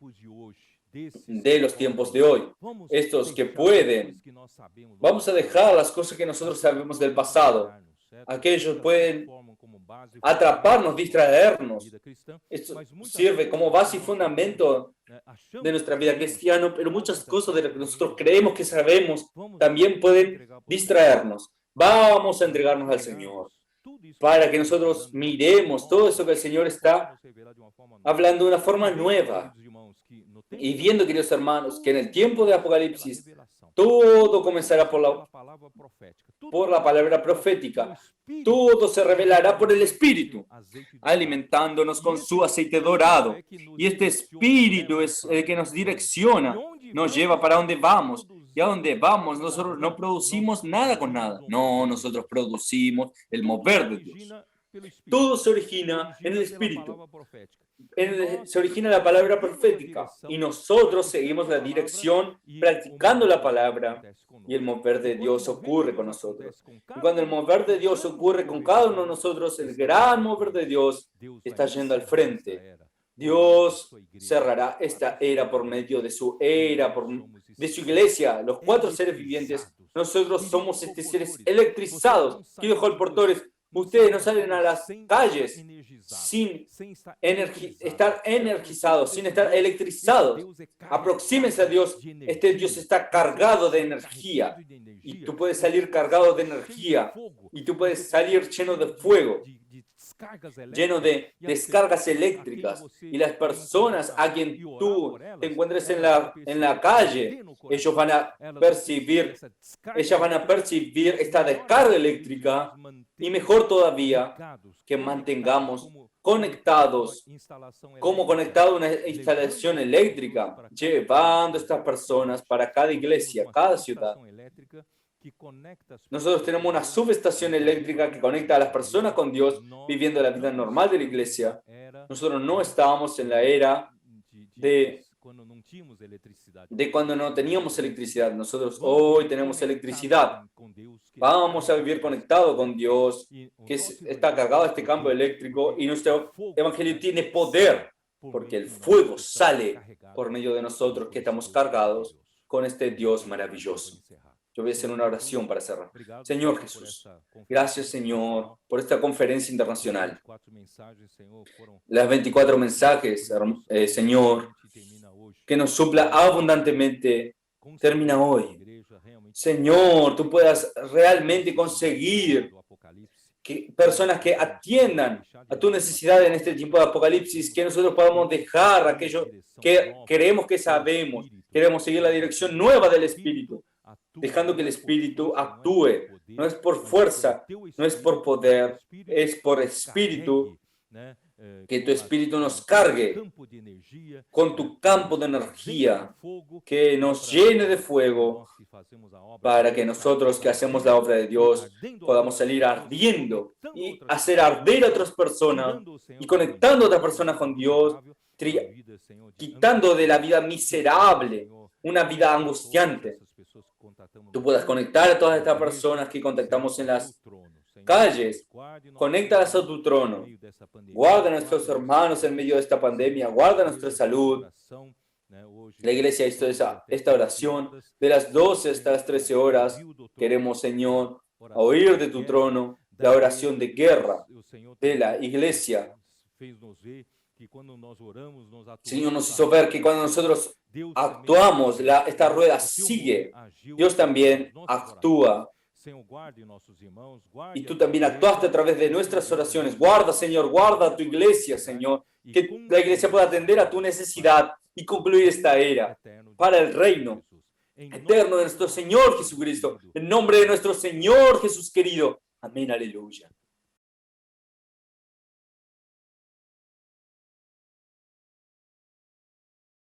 de los tiempos de hoy. Estos que pueden, vamos a dejar las cosas que nosotros sabemos del pasado aquellos pueden atraparnos, distraernos. Esto sirve como base y fundamento de nuestra vida cristiana, pero muchas cosas de las que nosotros creemos que sabemos también pueden distraernos. Vamos a entregarnos al Señor para que nosotros miremos todo eso que el Señor está hablando de una forma nueva. Y viendo, queridos hermanos, que en el tiempo de Apocalipsis todo comenzará por la palabra profética. Todo se revelará por el Espíritu, alimentándonos con su aceite dorado. Y este Espíritu es el que nos direcciona, nos lleva para donde vamos. Y a donde vamos, nosotros no producimos nada con nada. No, nosotros producimos el mover de Dios. Todo se origina en el Espíritu. Se origina la palabra profética. Y nosotros seguimos la dirección practicando la palabra. Y el mover de Dios ocurre con nosotros. Y cuando el mover de Dios ocurre con cada uno de nosotros, el gran mover de Dios está yendo al frente. Dios cerrará esta era por medio de su era, de su iglesia, los 4 seres vivientes. Nosotros somos seres electrizados. ¿Qué dijo el portor? Ustedes no salen a las calles sin estar energizados, sin estar electrizados. Aproxímense a Dios. Este Dios está cargado de energía. Y tú puedes salir cargado de energía. Y tú puedes salir lleno de fuego, lleno de descargas eléctricas. Y las personas a quien tú te encuentres en la calle, ellas van a percibir esta descarga eléctrica. Y mejor todavía, que mantengamos conectados, como conectado a una instalación eléctrica, llevando a estas personas para cada iglesia, cada ciudad. Nosotros tenemos una subestación eléctrica que conecta a las personas con Dios, viviendo la vida normal de la iglesia. Nosotros no estábamos en la era de cuando no teníamos electricidad. Nosotros hoy tenemos electricidad. Vamos a vivir conectados con Dios, que está cargado de este campo eléctrico, y nuestro evangelio tiene poder, porque el fuego sale por medio de nosotros, que estamos cargados con este Dios maravilloso. Yo voy a hacer una oración para cerrar. Señor Jesús, gracias, Señor, por esta conferencia internacional. Las 24 mensajes, Señor, que nos supla abundantemente, termina hoy. Señor, tú puedas realmente conseguir que personas que atiendan a tu necesidad en este tiempo de Apocalipsis, que nosotros podamos dejar aquello que creemos que sabemos. Queremos seguir la dirección nueva del Espíritu, dejando que el Espíritu actúe. No es por fuerza, no es por poder, es por Espíritu. Que tu Espíritu nos cargue con tu campo de energía, que nos llene de fuego, para que nosotros que hacemos la obra de Dios podamos salir ardiendo y hacer arder a otras personas y conectando a otras personas con Dios, quitando de la vida miserable una vida angustiante. Tú puedas conectar a todas estas personas que contactamos en las calles, conéctalas a tu trono. Guarda a nuestros hermanos en medio de esta pandemia, guarda nuestra salud. La iglesia hizo esta oración de las 12 hasta las 13 horas. Queremos, Señor, oír de tu trono la oración de guerra de la iglesia. Señor, nos hizo ver que cuando nosotros actuamos, esta rueda sigue. Dios también actúa. Y tú también actuaste a través de nuestras oraciones. Guarda, Señor, guarda a tu iglesia, Señor. Que la iglesia pueda atender a tu necesidad y concluir esta era para el reino eterno de nuestro Señor Jesucristo. En nombre de nuestro Señor Jesús querido. Amén, aleluya.